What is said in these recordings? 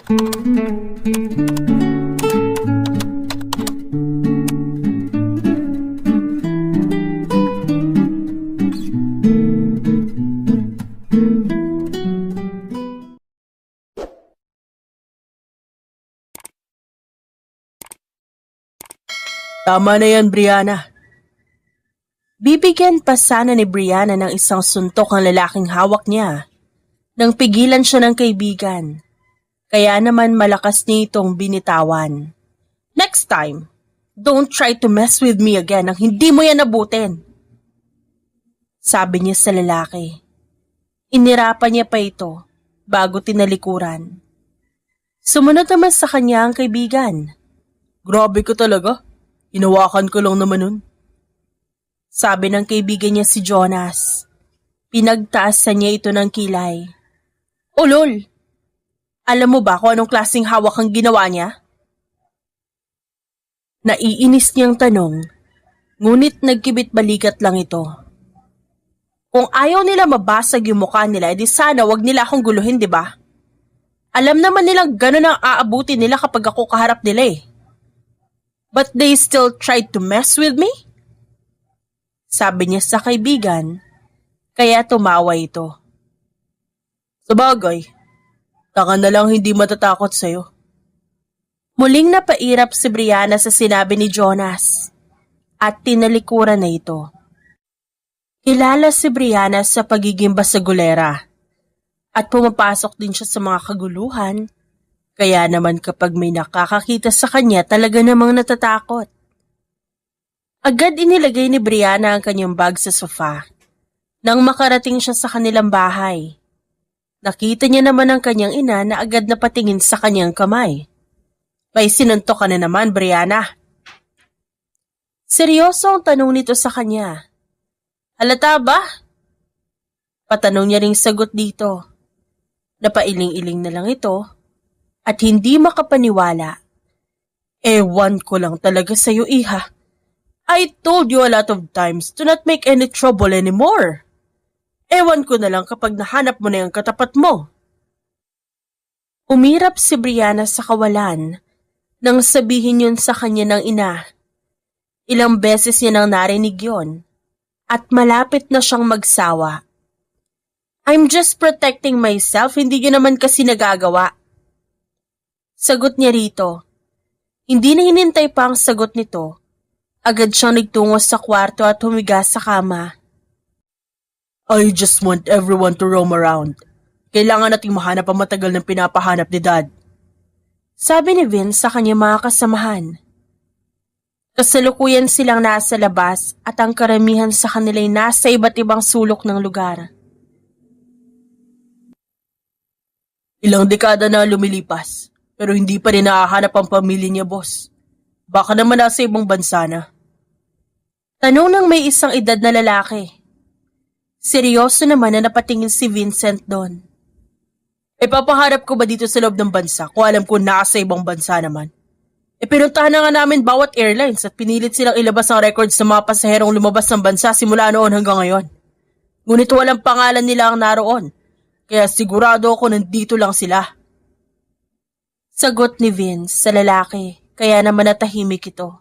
Tama na yan, Brianna. Bibigyan pa sana ni Brianna ng isang suntok ang lalaking hawak niya nang pigilan siya ng kaibigan. Kaya naman malakas niya itong binitawan. Next time, don't try to mess with me again nang hindi mo yan abutin. Sabi niya sa lalaki. Inirapan niya pa ito bago tinalikuran. Sumunod naman sa kanya ang kaibigan. Grabe ka talaga. Hinawakan ko lang naman nun. Sabi ng kaibigan niya si Jonas. Pinagtaasan niya ito ng kilay. O lol, alam mo ba kung anong klaseng hawak ang ginawa niya? Naiinis niyang tanong, ngunit nagkibit balikat lang ito. Kung ayaw nila mabasag yung mukha nila, edi sana wag nila akong guluhin, di ba? Alam naman nilang ganun ang aabuti nila kapag ako kaharap nila eh. But they still tried to mess with me? Sabi niya sa kaibigan, kaya tumawa ito. Sabagay, taka na lang hindi matatakot sa'yo. Muling napairap si Brianna sa sinabi ni Jonas at tinalikuran na ito. Kilala si Brianna sa pagiging basagulera at pumapasok din siya sa mga kaguluhan. Kaya naman kapag may nakakakita sa kanya talaga namang natatakot. Agad inilagay ni Brianna ang kanyang bag sa sofa. Nang makarating siya sa kanilang bahay, nakita niya naman ang kanyang ina na agad na patingin sa kanyang kamay. May sinuntok ka na naman, Brianna. Seryoso ang tanong nito sa kanya. Halata ba? Patanong niya ring sagot dito. Napailing-iling na lang ito. At hindi makapaniwala. Ewan ko lang talaga sa'yo, iha. I told you a lot of times to not make any trouble anymore. Ewan ko na lang kapag nahanap mo na yung katapat mo. Umirap si Brianna sa kawalan nang sabihin yun sa kanya ng ina. Ilang beses niya nang narinig yun at malapit na siyang magsawa. I'm just protecting myself, hindi yun naman kasi nagagawa. Sagot niya rito. Hindi na hinintay pa ang sagot nito. Agad siyang nagtungo sa kwarto at humiga sa kama. I just want everyone to roam around. Kailangan nating mahanap ang matagal ng pinapahanap ni Dad. Sabi ni Vince sa kanyang mga kasamahan. Kasalukuyan silang nasa labas at ang karamihan sa kanila'y nasa iba't ibang sulok ng lugar. Ilang dekada na lumilipas. Pero hindi pa rin nakahanap ang pamilya niya, boss. Baka naman nasa ibang bansa na. Tanong ng may isang edad na lalaki. Seryoso naman na napatingin si Vincent doon. Papaharap ko ba dito sa loob ng bansa kung alam ko nasa ibang bansa naman? Pinuntahan na nga namin bawat airlines at pinilit silang ilabas ang records ng mga pasaherong lumabas ng bansa simula noon hanggang ngayon. Ngunit walang pangalan nila ang naroon, kaya sigurado ako nandito lang sila. Sagot ni Vince sa lalaki, kaya naman natahimik ito.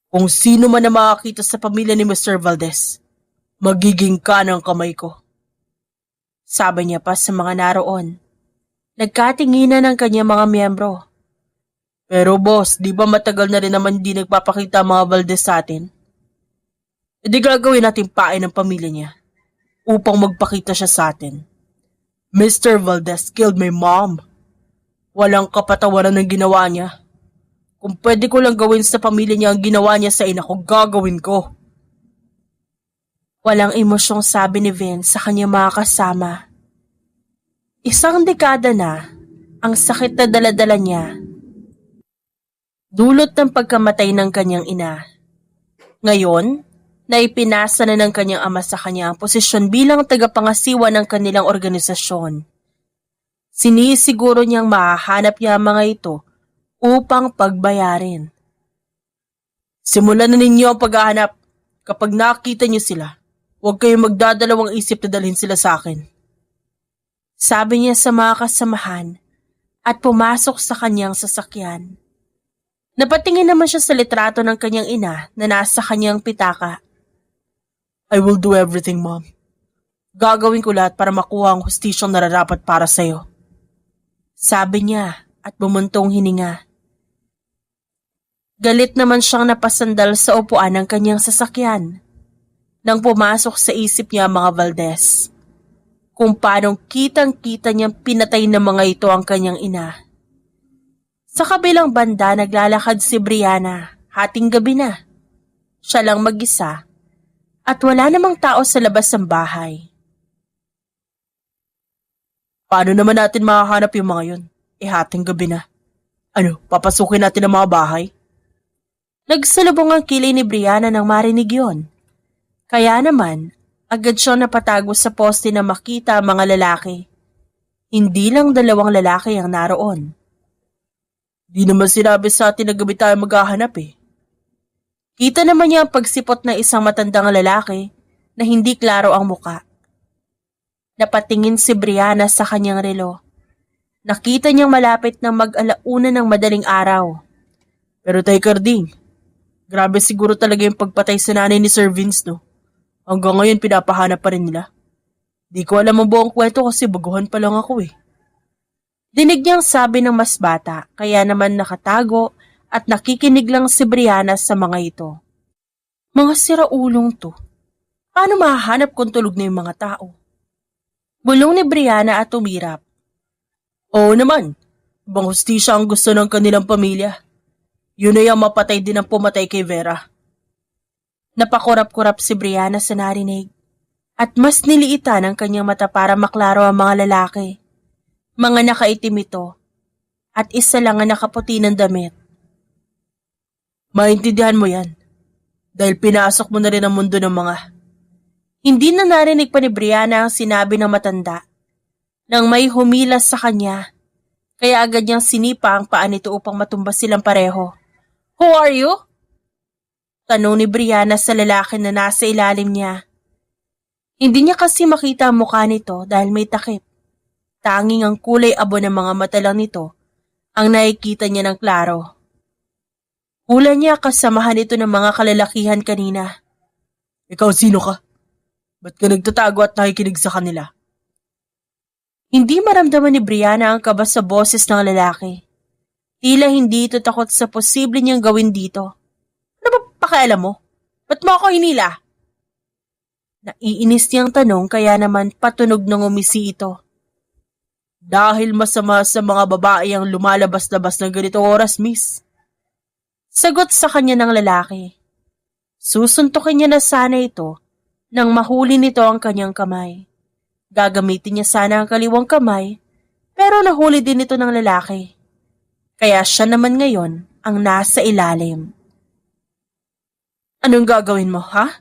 Kung sino man na makakita sa pamilya ni Mr. Valdez, magiging kanang kamay ko. Sabi niya pa sa mga naroon. Nagkatinginan ng kanyang mga miyembro. Pero boss, di ba matagal na rin naman di nagpapakita ang mga Valdez sa atin? Di gagawin natin pain ng pamilya niya upang magpakita siya sa atin. Mr. Valdez killed my mom. Walang kapatawaran ng ginawa niya. Kung pwede ko lang gawin sa pamilya niya ang ginawa niya sa ina ko, gagawin ko. Walang emosyong sabi ni Vince sa kanyang mga kasama. Isang dekada na ang sakit na daladala niya. Dulot ng pagkamatay ng kanyang ina. Ngayon, naipinasa na ng kanyang ama sa kanya ang posisyon bilang tagapangasiwa ng kanilang organisasyon. Sinisiguro niyang mahahanap niya ang mga ito upang pagbayarin. Simulan na ninyo ang paghahanap. Kapag nakita niyo sila, huwag kayong magdadalawang isip na dalhin sila sa akin. Sabi niya sa mga kasamahan at pumasok sa kanyang sasakyan. Napatingin naman siya sa litrato ng kanyang ina na nasa kanyang pitaka. I will do everything, Mom. Gagawin ko lahat para makuha ang hustisyang nararapat para sa'yo. Sabi niya at bumuntong hininga. Galit naman siyang napasandal sa upuan ng kanyang sasakyan nang pumasok sa isip niya mga Valdez. Kung paanong kitang-kita niyang pinatay ng mga ito ang kanyang ina. Sa kabilang banda naglalakad si Brianna, hating gabi na. Siya lang mag-isa at wala namang tao sa labas ng bahay. Paano naman natin makahanap yung mga yun? Hating gabi na. Ano, papasukin natin ang mga bahay? Nagsalubong ang kilay ni Brianna nang marinig yon. Kaya naman, agad siyang napatago sa poste na makita ang mga lalaki. Hindi lang 2 lalaki ang naroon. Di naman sinabi sa atin na gabi tayo maghahanap eh. Kita naman niya ang pagsipot ng isang matandang lalaki na hindi klaro ang muka. Napatingin si Brianna sa kanyang relo. Nakita niyang malapit ng mag-alauna ng madaling araw. Pero tay Carding, grabe siguro talaga yung pagpatay sa nanay ni Sir Vince, no? Hanggang ngayon pinapahanap pa rin nila. Di ko alam ang buong kwento kasi baguhan pa lang ako eh. Dinig niyang sabi ng mas bata, kaya naman nakatago at nakikinig lang si Brianna sa mga ito. Mga siraulong to. Paano mahahanap kung tulog na yung mga tao? Bulong ni Brianna at umirap. Oo naman, ibang hustisya ang gusto ng kanilang pamilya. Yun ay ang mapatay din ang pumatay kay Vera. Napakurap-kurap si Brianna sa narinig at mas niliitan ang kanyang mata para maklaro ang mga lalaki. Mga nakaitim ito at isa lang ang nakaputi ng damit. Maintindihan mo yan dahil pinasok mo na rin ang mundo ng mga... Hindi na narinig pa ni Brianna ang sinabi ng matanda nang may humilas sa kanya kaya agad niyang sinipa ang paa nito upang matumbas silang pareho. Who are you? Tanong ni Brianna sa lalaki na nasa ilalim niya. Hindi niya kasi makita ang mukha nito dahil may takip. Tanging ang kulay abo ng mga mata lang nito ang nakikita niya ng klaro. Hula niya kasamahan ito ng mga kalalakihan kanina. Ikaw sino ka? Ba't ka nagtatago at nakikinig sa kanila? Hindi maramdaman ni Brianna ang kaba sa boses ng lalaki. Tila hindi ito takot sa posible niyang gawin dito. Ano ba pakialam mo? Ba't mo ako hinila? Naiinis niyang tanong kaya naman patunog ng umisi ito. Dahil masama sa mga babae ang lumalabas-labas ng ganitong oras, miss. Sagot sa kanya ng lalaki. Susuntukin niya na sana ito nang mahuli nito ang kanyang kamay. Gagamitin niya sana ang kaliwang kamay pero nahuli din ito ng lalaki. Kaya siya naman ngayon ang nasa ilalim. Anong gagawin mo, ha?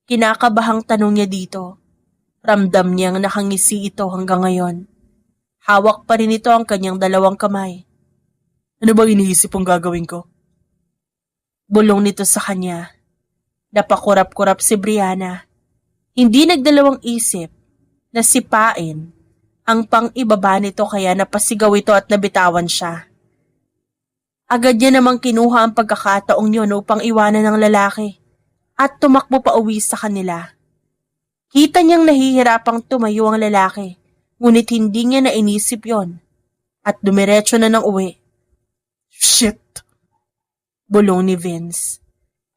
Kinakabahang tanong niya dito. Ramdam niyang nakangisi ito hanggang ngayon. Hawak pa rin ito ang kanyang 2 kamay. Ano ba iniisip ang gagawin ko? Bulong nito sa kanya. Napakurap-kurap si Brianna. Hindi nagdalawang isip na sipain ang pang-ibaba nito kaya napasigaw ito at nabitawan siya. Agad niya namang kinuha ang pagkakataong yun upang iwanan ng lalaki at tumakbo pa uwi sa kanila. Kita niyang nahihirapang tumayo ang lalaki, ngunit hindi niya nainisip yon at dumiretso na ng uwi. Shit! Bulong ni Vince.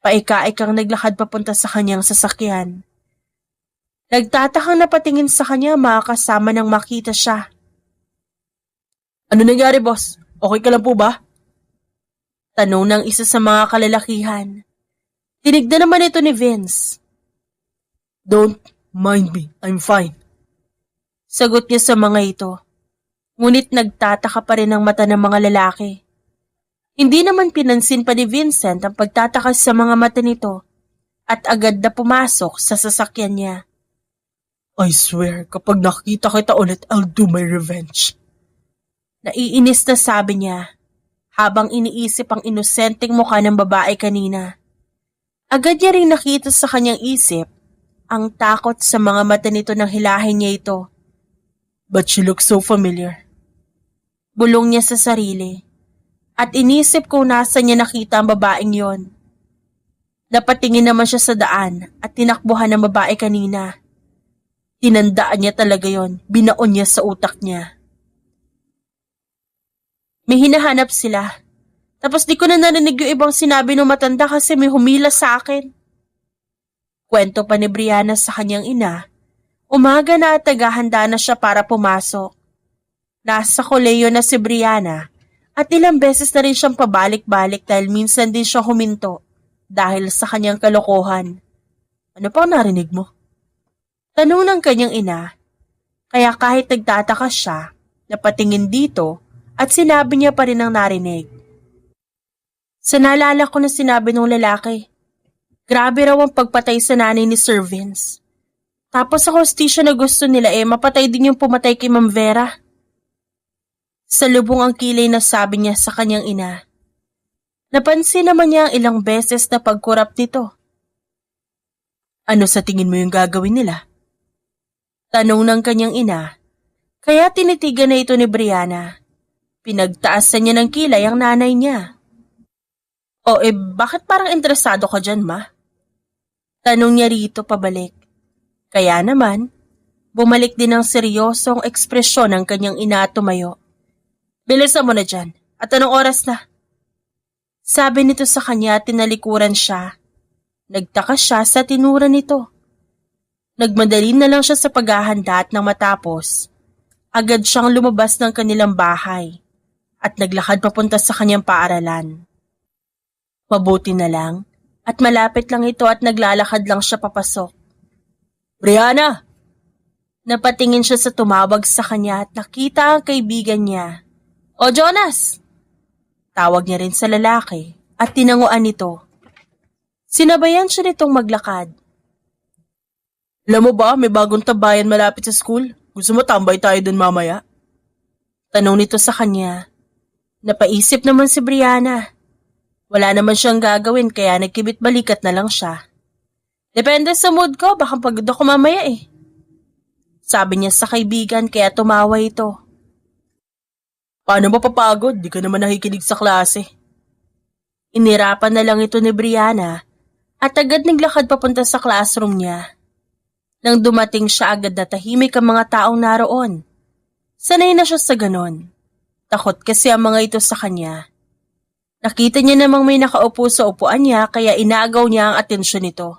Paika-ikang naglakad papunta sa kanyang sasakyan. Nagtatakang napatingin sa kanya makakasama nang makita siya. Ano nangyari, boss? Okay ka lang po ba? Tanong ng isa sa mga kalalakihan. Tinignan naman ito ni Vince. Don't mind me, I'm fine. Sagot niya sa mga ito. Ngunit nagtataka pa rin ang mata ng mga lalaki. Hindi naman pinansin pa ni Vincent ang pagtataka sa mga mata nito at agad na pumasok sa sasakyan niya. I swear, kapag nakita kita ulit, I'll do my revenge. Naiinis na sabi niya habang iniisip ang inosenteng mukha ng babae kanina. Agad niya rin nakita sa kanyang isip ang takot sa mga mata nito nang hilahin niya ito. But she looks so familiar. Bulong niya sa sarili. At inisip kung nasa niya nakita ang babaeng yon. Napatingin naman siya sa daan at tinakbuhan ng babae kanina. Tinandaan niya talaga yon, binaon niya sa utak niya. May hinahanap sila. Tapos di ko na narinig yung ibang sinabi ng matanda kasi may humila sa akin. Kwento pa ni Brianna sa kanyang ina. Umaga na at tagahanda na siya para pumasok. Nasa koleyo na si Brianna at ilang beses na rin siyang pabalik-balik dahil minsan din siya huminto dahil sa kanyang kalokohan. Ano pa narinig mo? Tanong ng kanyang ina. Kaya kahit nagtataka siya, napatingin dito at sinabi niya pa rin ang narinig. Sa naalala ko na sinabi ng lalaki, grabe raw ang pagpatay sa nanay ni Sir Vince. Tapos sa hostisya na gusto nila mapatay din yung pumatay kay Ma'am Vera. Sa lubong ang kilay na sabi niya sa kanyang ina. Napansin naman niya ang ilang beses na pagkurap nito. Ano sa tingin mo yung gagawin nila? Tanong ng kanyang ina. Kaya tinitigan na ito ni Brianna. Pinagtaasan niya ng kilay ang nanay niya. O bakit parang interesado ka dyan, ma? Tanong niya rito pabalik. Kaya naman, bumalik din ang seryosong ekspresyon ng kanyang ina at tumayo. Bilisan mo na dyan. At anong oras na? Sabi nito sa kanya at tinalikuran siya. Nagtaka siya sa tinura nito. Nagmadali na lang siya sa paghahanda at nang matapos, agad siyang lumabas ng kanilang bahay at naglakad papunta sa kanyang paaralan. Mabuti na lang at malapit lang ito at naglalakad lang siya papasok. Brianna! Napatingin siya sa tumawag sa kanya at nakita ang kaibigan niya. O Jonas! Tawag niya rin sa lalaki at tinanguan nito. Sinabayan siya nitong maglakad. Alam mo ba, may bagong tabayan malapit sa school. Gusto mo tambay tayo dun mamaya? Tanong nito sa kanya. Napaisip naman si Brianna. Wala naman siyang gagawin kaya nagkibit-balikat na lang siya. Depende sa mood ko, baka pagod ako mamaya Sabi niya sa kaibigan kaya tumawa ito. Paano mapapagod? Di ka naman nakikinig sa klase. Inirapan na lang ito ni Brianna at agad naglakad papunta sa classroom niya. Nang dumating siya agad na tahimik ang mga taong naroon. Sanay na siya sa ganon. Takot kasi ang mga ito sa kanya. Nakita niya namang may nakaupo sa upuan niya kaya inagaw niya ang atensyon nito.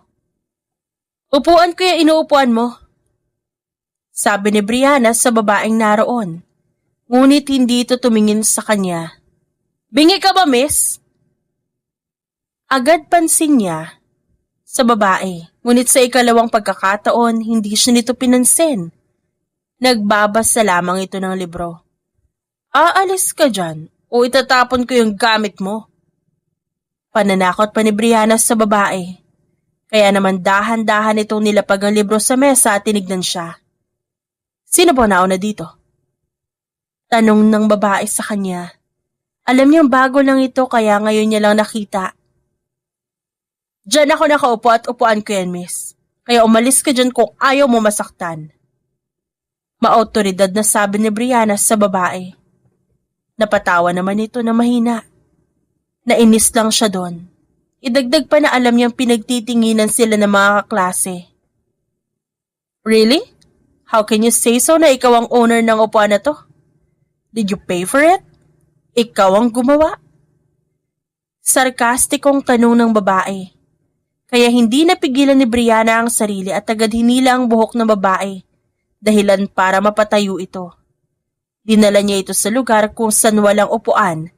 Upuan ko yung inuupuan mo. Sabi ni Brianna sa babaeng naroon. Ngunit hindi ito tumingin sa kanya. Bingi ka ba, miss? Agad pansin niya sa babae. Ngunit sa ikalawang pagkakataon, hindi siya nito pinansin. Nagbabasa lamang ito ng libro. Aalis ka dyan o itatapon ko yung gamit mo. Pananakot pa ni Brianna sa babae. Kaya naman dahan-dahan itong nilapag ang libro sa mesa at tinignan siya. Sino ba nauna dito? Tanong ng babae sa kanya. Alam niyang bago lang ito kaya ngayon niya lang nakita. Diyan ako nakaupo at upuan ko yan, miss. Kaya umalis ka dyan kung ayaw mo masaktan. Maautoridad na sabi ni Brianna sa babae. Napatawa naman ito na mahina. Nainis lang siya doon. Idagdag pa na alam niyang pinagtitinginan sila ng mga kaklase. Really? How can you say so na ikaw ang owner ng upuan na to? Did you pay for it? Ikaw ang gumawa? Sarkastikong tanong ng babae. Kaya hindi napigilan ni Brianna ang sarili at agad hinila ang buhok ng babae, dahilan para mapatayo ito. Dinala niya ito sa lugar kung saan walang upuan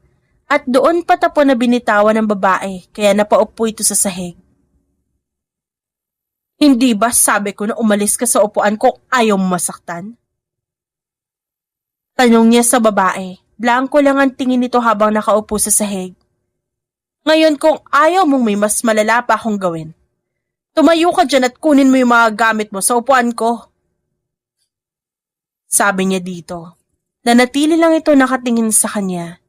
at doon patapon na binitawan ng babae kaya napaupo ito sa sahig. Hindi ba sabi ko na umalis ka sa upuan kung ayaw mo masaktan? Tanong niya sa babae, blanko lang ang tingin nito habang nakaupo sa sahig. Ngayon kung ayaw mong may mas malala pa akong gawin, tumayo ka dyan at kunin mo yung mga gamit mo sa upuan ko. Sabi niya dito. Nanatili lang ito nakatingin sa kanya.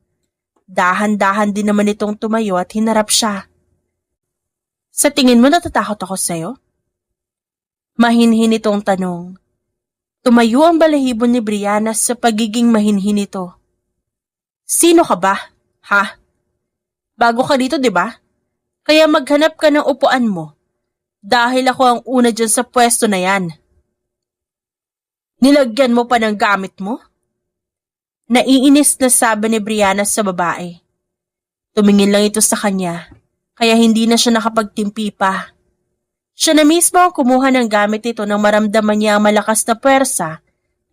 Dahan-dahan din naman itong tumayo at hinarap siya. Sa tingin mo natatakot ako sa'yo? Mahinhin itong tanong. Tumayo ang balahibo ni Brianna sa pagiging mahinhin nito. Sino ka ba? Ha? Bago ka dito, di ba? Kaya maghanap ka ng upuan mo. Dahil ako ang una dyan sa pwesto na yan. Nilagyan mo pa ng gamit mo? Naiinis na sabi ni Brianna sa babae. Tumingin lang ito sa kanya, kaya hindi na siya nakapagtimpi pa. Siya na mismo ang kumuha ng gamit ito nang maramdaman niya ang malakas na pwersa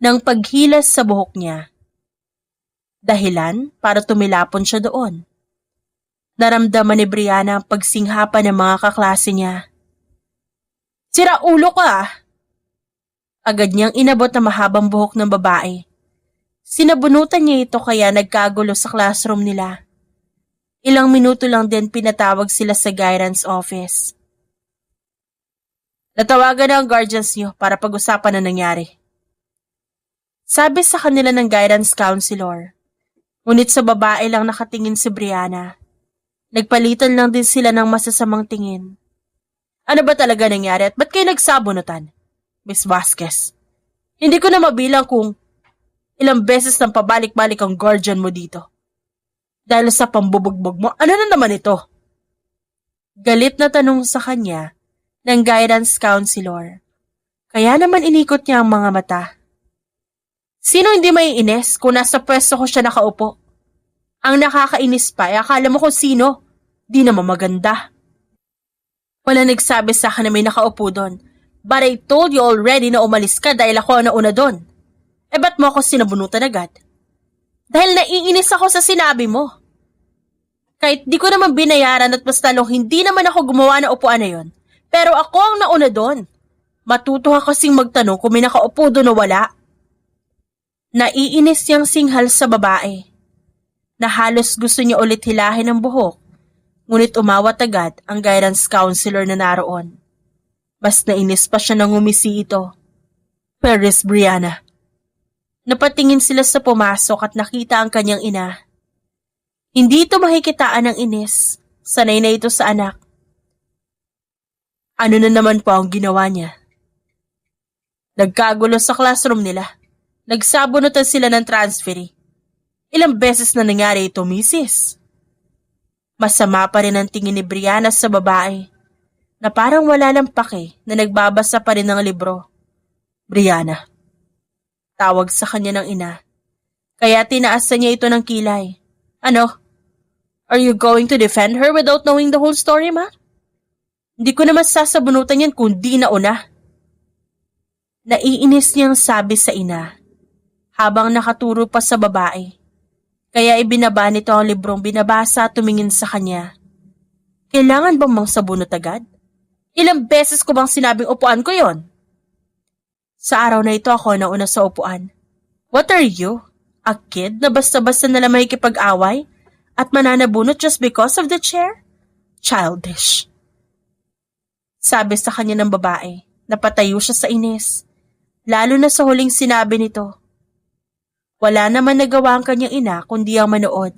ng paghilas sa buhok niya. Dahilan para tumilapon siya doon. Naramdaman ni Brianna ang pagsinghapan ng mga kaklase niya. Sira ulo ka! Agad niyang inabot na mahabang buhok ng babae. Sinabunutan niya ito kaya nagkagulo sa classroom nila. Ilang minuto lang din pinatawag sila sa guidance office. Natawagan na ang guardians niyo para pag-usapan na nangyari. Sabi sa kanila ng guidance counselor. Ngunit sa babae lang nakatingin si Brianna. Nagpalitan lang din sila ng masasamang tingin. Ano ba talaga nangyari at ba't kayo nagsabunutan, Miss Vasquez? Hindi ko na mabilang kung ilang beses nang pabalik-balik ang guardian mo dito. Dahil sa pambubugbog mo, ano na naman ito? Galit na tanong sa kanya ng guidance counselor. Kaya naman inikot niya ang mga mata. Sino hindi maiinis kung nasa pwesto ko siya nakaupo? Ang nakakainis pa ay akala mo kung sino. Di naman maganda. Wala nagsabi sa akin na may nakaupo doon. But I told you already na umalis ka dahil ako ang nauna doon. Eh ba't mo ako sinabunutan agad? Dahil naiinis ako sa sinabi mo. Kahit di ko naman binayaran at mas talong hindi naman ako gumawa ng upuan na yon. Pero ako ang nauna doon. Matuto ka kasing magtanong kung may nakaupo doon o wala. Naiinis niyang singhal sa babae. Na halos gusto niya ulit hilahin ang buhok. Ngunit umawat agad ang guidance counselor na naroon. Mas nainis pa siya nang umisi ito. Paris Brianna. Napatingin sila sa pumasok at nakita ang kanyang ina. Hindi ito makikitaan ng inis. Sanay na ito sa anak. Ano na naman po ang ginawa niya? Nagkagulo sa classroom nila. Nagsabunutan sila ng transferee. Ilang beses na nangyari ito, misis. Masama pa rin ang tingin ni Brianna sa babae na parang wala lang pake na nagbabasa pa rin ng libro. Brianna. Tawag sa kanya ng ina. Kaya tinaasan niya ito ng kilay. Ano? Are you going to defend her without knowing the whole story, ma? Hindi ko naman sasabunutan yan kung di nauna. Naiinis niyang sabi sa ina habang nakaturo pa sa babae. Kaya ibinaba nito ang librong binabasa at tumingin sa kanya. Kailangan bang mangsabunot agad? Ilang beses ko bang sinabing upuan ko yon? Sa araw na ito ako nauna sa upuan. What are you? A kid na basta-basta nalang makikipag-away at mananabunot just because of the chair? Childish. Sabi sa kanya ng babae. Napatayo siya sa inis. Lalo na sa huling sinabi nito. Wala naman nagawa ang kanyang ina kundi ang manood.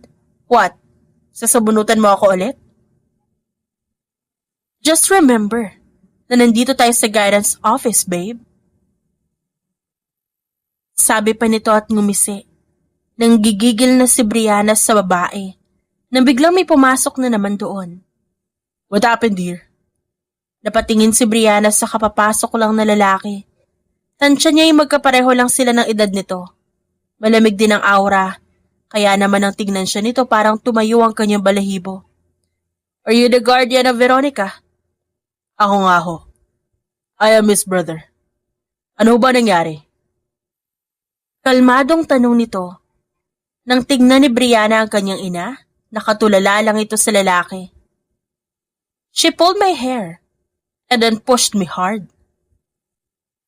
What? Sasabunutan mo ako ulit? Just remember na nandito tayo sa guidance office, babe. Sabi pa nito at ngumisi. Nang gigigil na si Brianna sa babae. Nang biglang may pumasok na naman doon. What happened, dear? Napatingin si Brianna sa kapapasok lang na lalaki. Tansya niya yung magkapareho lang sila ng edad nito. Malamig din ang aura, kaya naman ang tignan siya nito parang tumayo ang kanyang balahibo. Are you the guardian of Veronica? Ako nga ho. I am his brother. Ano ba nangyari? Kalmadong tanong nito. Nang tignan ni Brianna ang kanyang ina, nakatulala lang ito sa lalaki. She pulled my hair and then pushed me hard.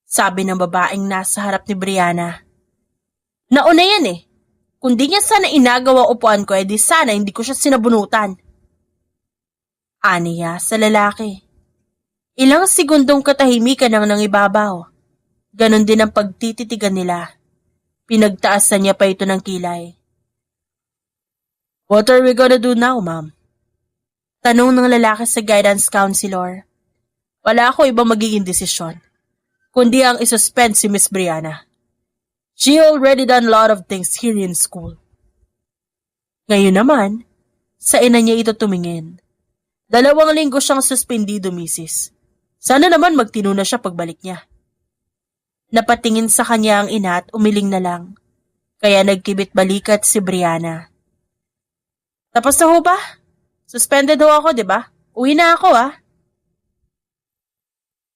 Sabi ng babaeng nasa harap ni Brianna. Nauna yan eh. Kung di niya sana inagawa upuan ko, edi sana hindi ko siya sinabunutan. Aniya sa lalaki. Ilang segundong katahimikan ang nangibabaw. Ganon din ang pagtititigan nila. Pinagtaasan niya pa ito ng kilay. What are we gonna do now, ma'am? Tanong ng lalaki sa guidance counselor. Wala ako ibang magiging desisyon, kundi ang isuspend si Miss Brianna. She already done a lot of things here in school. Ngayon naman, sa ina niya ito tumingin. 2 linggo siyang suspendido, misis. Sana naman magtino na siya pagbalik niya. Napatingin sa kanya ang ina at umiling na lang. Kaya nagkibit balikat si Brianna. Tapos na ho ba? Suspended ho ako, di ba? Uwi na ako, ah.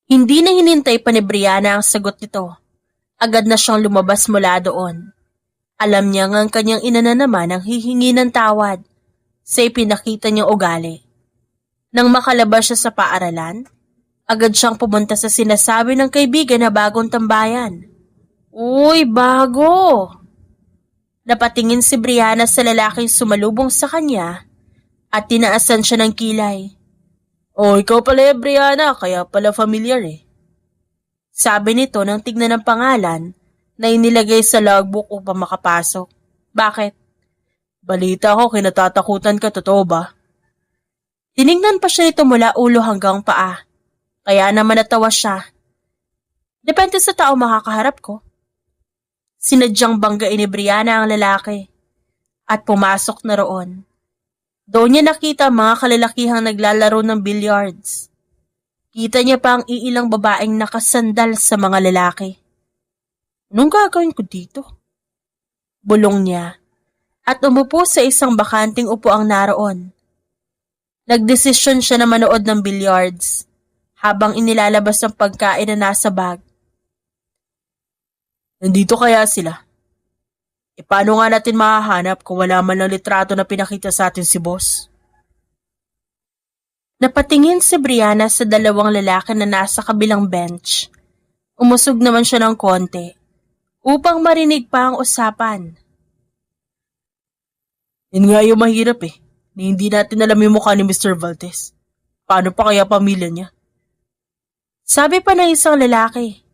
Hindi na hinintay pa ni Brianna ang sagot nito. Agad na siyang lumabas mula doon. Alam niya ang kanyang ina na naman ang hihingi ng tawad sa ipinakita niyang ugali. Nang makalabas siya sa paaralan, agad siyang pumunta sa sinasabi ng kaibigan na bagong tambayan. Uy, bago! Napatingin si Brianna sa lalaking sumalubong sa kanya at tinaasan siya ng kilay. Oh, ikaw pala Brianna, kaya pala familiar eh. Sabi nito nang tignan ang pangalan na inilagay sa logbook upang makapasok. Bakit? Balita ko, kinatatakutan ka, totoo ba? Tiningnan pa siya nito mula ulo hanggang paa. Kaya naman natawa siya. Depende sa tao makakaharap ko. Sinadyang banggain ni Brianna ang lalaki at pumasok na roon. Doon niya nakita mga kalalakihang naglalaro ng billiards. Kita niya pa ang iilang babaeng nakasandal sa mga lalaki. Anong gagawin ko dito? Bulong niya at umupo sa isang bakanting upuang naroon. Nagdesisyon siya na manood ng billiards habang inilalabas ang pagkain na nasa bag. Nandito kaya sila? E paano nga natin mahahanap kung wala man ng litrato na pinakita sa atin si boss? Napatingin si Brianna sa 2 lalaki na nasa kabilang bench. Umusog naman siya ng konti upang marinig pa ang usapan. Yun nga yung mahirap eh, na hindi natin alam yung mukha ni Mr. Valdez. Paano pa kaya pamilya niya? Sabi pa ng isang lalaki.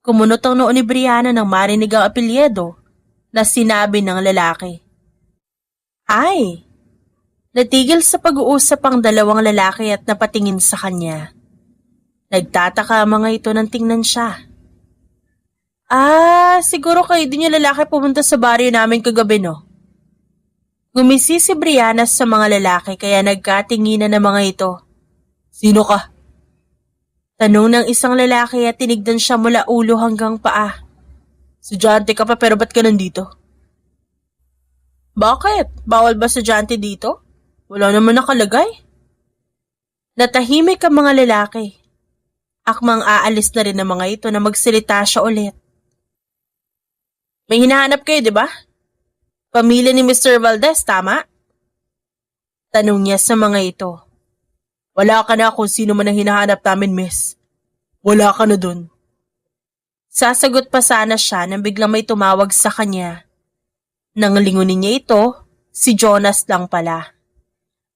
Kumunot ang noo ni Brianna nang marinig ang apelyido na sinabi ng lalaki. Ay! Natigil sa pag-uusap ang 2 lalaki at napatingin sa kanya. Nagtataka ang mga ito nang tingnan siya. Siguro kayo din yung lalaki pumunta sa baryo namin kagabi, no? Ngumisi si Brianna sa mga lalaki kaya nagkatinginan ng mga ito. Sino ka? Tanong ng isang lalaki at tinignan siya mula ulo hanggang paa. Estudyante ka pa pero ba't ka nandito? Bakit? Bawal ba estudyante dito? Wala naman nakalagay. Natahimik ang mga lalaki. Akmang aalis na rin ang mga ito na magsalita siya ulit. May hinahanap kayo, di ba? Pamilya ni Mr. Valdez, tama? Tanong niya sa mga ito. Wala ka na kung sino man ang hinahanap namin, miss. Wala ka na dun. Sasagot pa sana siya nang biglang may tumawag sa kanya. Nang lingunin niya ito, si Jonas lang pala.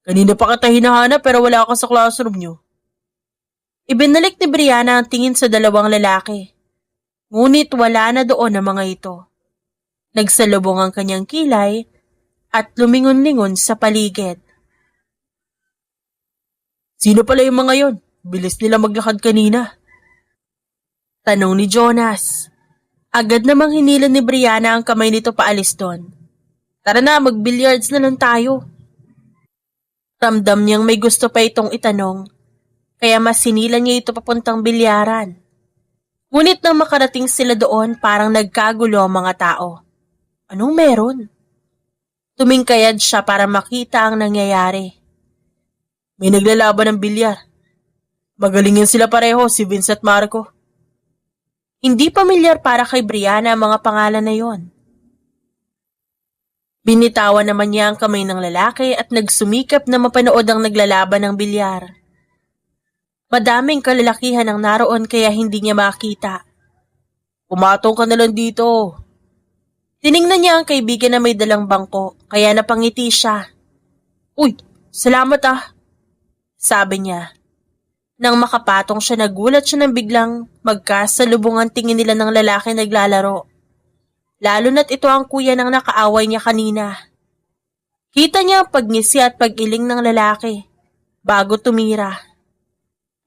Kanina pa kita hinahanap pero wala ka sa classroom niyo. Ibinalik ni Brianna ang tingin sa 2 lalaki. Ngunit wala na doon ang mga ito. Nagsalubong ang kanyang kilay at lumingon-lingon sa paligid. Sino pala yung mga yon? Bilis nila maglakad kanina. Tanong ni Jonas. Agad namang hinilan ni Brianna ang kamay nito paalis doon. Tara na, mag-billiards na lang tayo. Ramdam niyang may gusto pa itong itanong, kaya mas sinilan niya ito papuntang bilyaran. Ngunit nang makarating sila doon, parang nagkagulo ang mga tao. Anong meron? Tumingkayad siya para makita ang nangyayari. May naglalaban ng bilyar. Magaling yan sila pareho, si Vince at Marco. Hindi pamilyar para kay Brianna ang mga pangalan na yon. Binitawan naman niya ang kamay ng lalaki at nagsumikap na mapanood ang naglalaban ng bilyar. Madaming kalalakihan ang naroon kaya hindi niya makita. Pumatong ka na lang dito. Tiningnan niya ang kaibigan na may dalang bangko kaya napangiti siya. Uy, salamat ah, sabi niya. Nang makapatong siya nagulat siya nang biglang magkasalubong ang tingin nila ng lalaki naglalaro. Lalo na't ito ang kuya ng nakaaway niya kanina. Kita niya ang pagngisi at pag-iling ng lalaki bago tumira.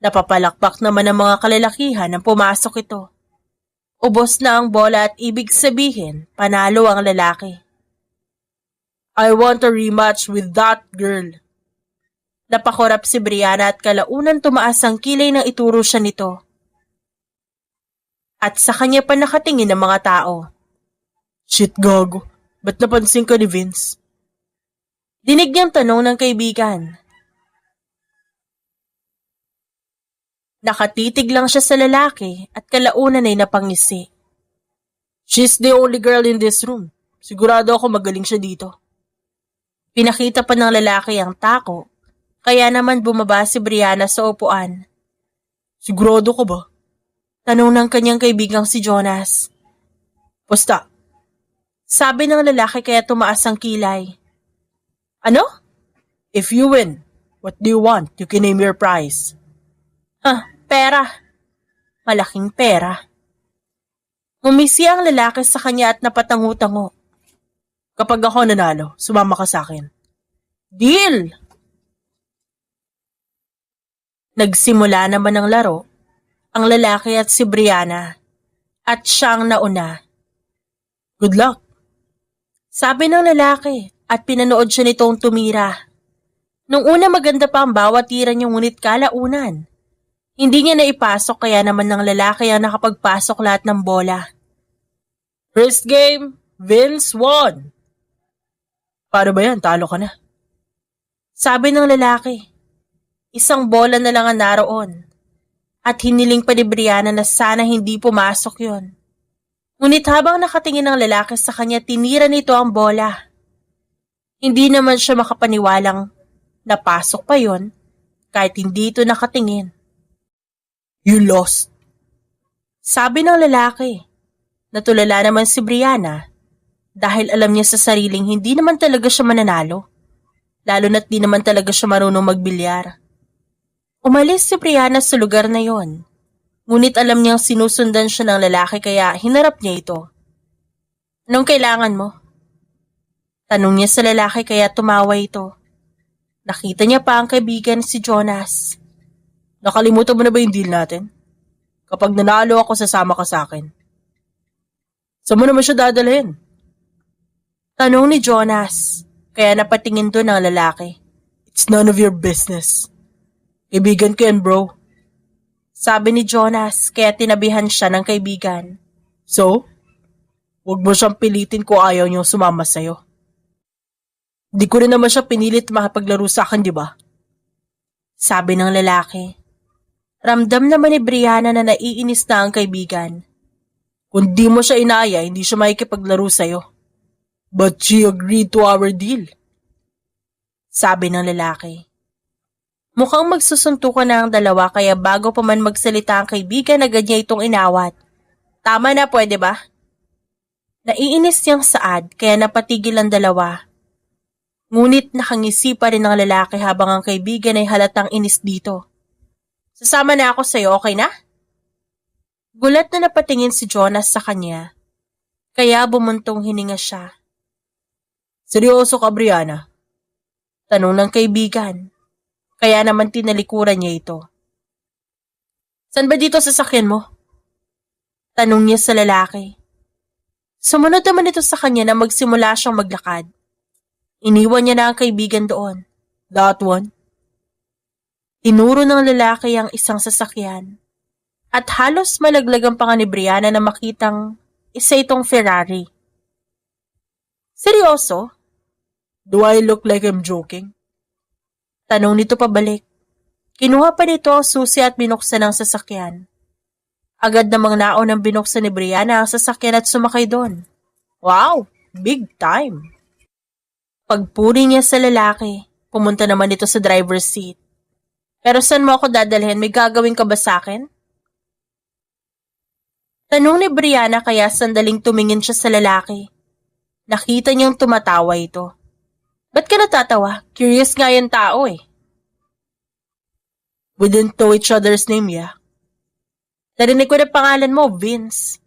Napapalakpak naman ang mga kalalakihan nang pumasok ito. Ubos na ang bola at ibig sabihin, panalo ang lalaki. I want a rematch with that girl. Napakurap si Brianna at kalaunan tumaas ang kilay nang ituro siya nito. At sa kanya pa nakatingin ang mga tao. Shit, gago. Ba't napansin ka ni Vince? Dinig niyang tanong ng kaibigan. Nakatitig lang siya sa lalaki at kalaunan ay napangisi. She's the only girl in this room. Sigurado ako magaling siya dito. Pinakita pa ng lalaki ang tako, kaya naman bumaba si Brianna sa upuan. Sigurado ka ba? Tanong ng kanyang kaibigang si Jonas. Basta. Sabi ng lalaki kaya tumaas ang kilay. Ano? If you win, what do you want? You can name your prize. Pera. Malaking pera. Ngumisi ang lalaki sa kanya at napatango-tango. Kapag ako nanalo, sumama ka sa akin. Deal! Nagsimula naman ang laro, ang lalaki at si Brianna, at siyang nauna. Good luck! Sabi ng lalaki at pinanood siya nitong tumira. Nung una maganda pa ang bawat tira niya ngunit kalaunan. Hindi niya naipasok kaya naman ng lalaki ang nakapagpasok lahat ng bola. First game, Vince won! Paano ba yan? Talo ka na. Sabi ng lalaki. Isang bola na lang ang naroon. At hiniling pa ni Brianna na sana hindi pumasok yon. Ngunit habang nakatingin ang lalaki sa kanya, tinira nito ang bola. Hindi naman siya makapaniwalang napasok pa yon kahit hindi ito nakatingin. You lost. Sabi ng lalaki. Natulala naman si Brianna dahil alam niya sa sariling hindi naman talaga siya mananalo. Lalo na't di naman talaga siya marunong magbilyar. Umalis si Brianna sa lugar na yon. Ngunit alam niyang sinusundan siya ng lalaki kaya hinarap niya ito. Anong kailangan mo? Tanong niya sa lalaki kaya tumawa ito. Nakita niya pa ang kaibigan si Jonas. Nakalimutan mo na ba yung deal natin? Kapag nanalo ako, sasama ka sa akin. Saan mo naman siya dadalhin? Tanong ni Jonas, kaya napatingin doon ang lalaki. It's none of your business. Kaibigan ko yan, bro. Sabi ni Jonas, kaya tinabihan siya ng kaibigan. So? Huwag mo siyang pilitin kung ayaw niyong sumama sa'yo. Di ko rin naman siya pinilit makapaglaro sa akin, di ba? Sabi ng lalaki. Ramdam naman ni Brianna na naiinis na ang kaibigan. Kung di mo siya inaya, hindi siya makikipaglaro sa'yo. But she agreed to our deal. Sabi ng lalaki. Mukhang magsusuntukan na ang dalawa kaya bago pa man magsalita ang kaibigan agad niya itong inawat. Tama na, pwede ba? Naiinis niyang saad kaya napatigil ang dalawa. Ngunit nakangisi pa rin ang lalaki habang ang kaibigan ay halatang inis dito. Sasama na ako sa'yo, okay na? Gulat na napatingin si Jonas sa kanya, kaya bumuntong hininga siya. Seryoso ka, Brianna? Tanong ng kaibigan, kaya naman tinalikuran niya ito. San ba dito sasakyan mo? Tanong niya sa lalaki. Sumunod naman ito sa kanya na magsimula siyang maglakad. Iniwan niya na ang kaibigan doon. That one? Tinuro ng lalaki ang isang sasakyan. At halos malaglagan pa nga ni Brianna na makitang isa itong Ferrari. Seryoso? Do I look like I'm joking? Tanong nito pabalik. Kinuha pa nito ang susi at binuksan ang sasakyan. Agad namang naon ang binuksan ni Brianna ang sasakyan at sumakay doon. Wow! Big time! Pagpuri niya sa lalaki, pumunta naman ito sa driver's seat. Pero saan mo ako dadalhin? May gagawin ka ba sa akin? Tanong ni Brianna kaya sandaling tumingin siya sa lalaki. Nakita niyang tumatawa ito. Ba't ka natatawa? Curious nga yung tao eh. We didn't know each other's name, yeah? Narinig ko na pangalan mo, Vince.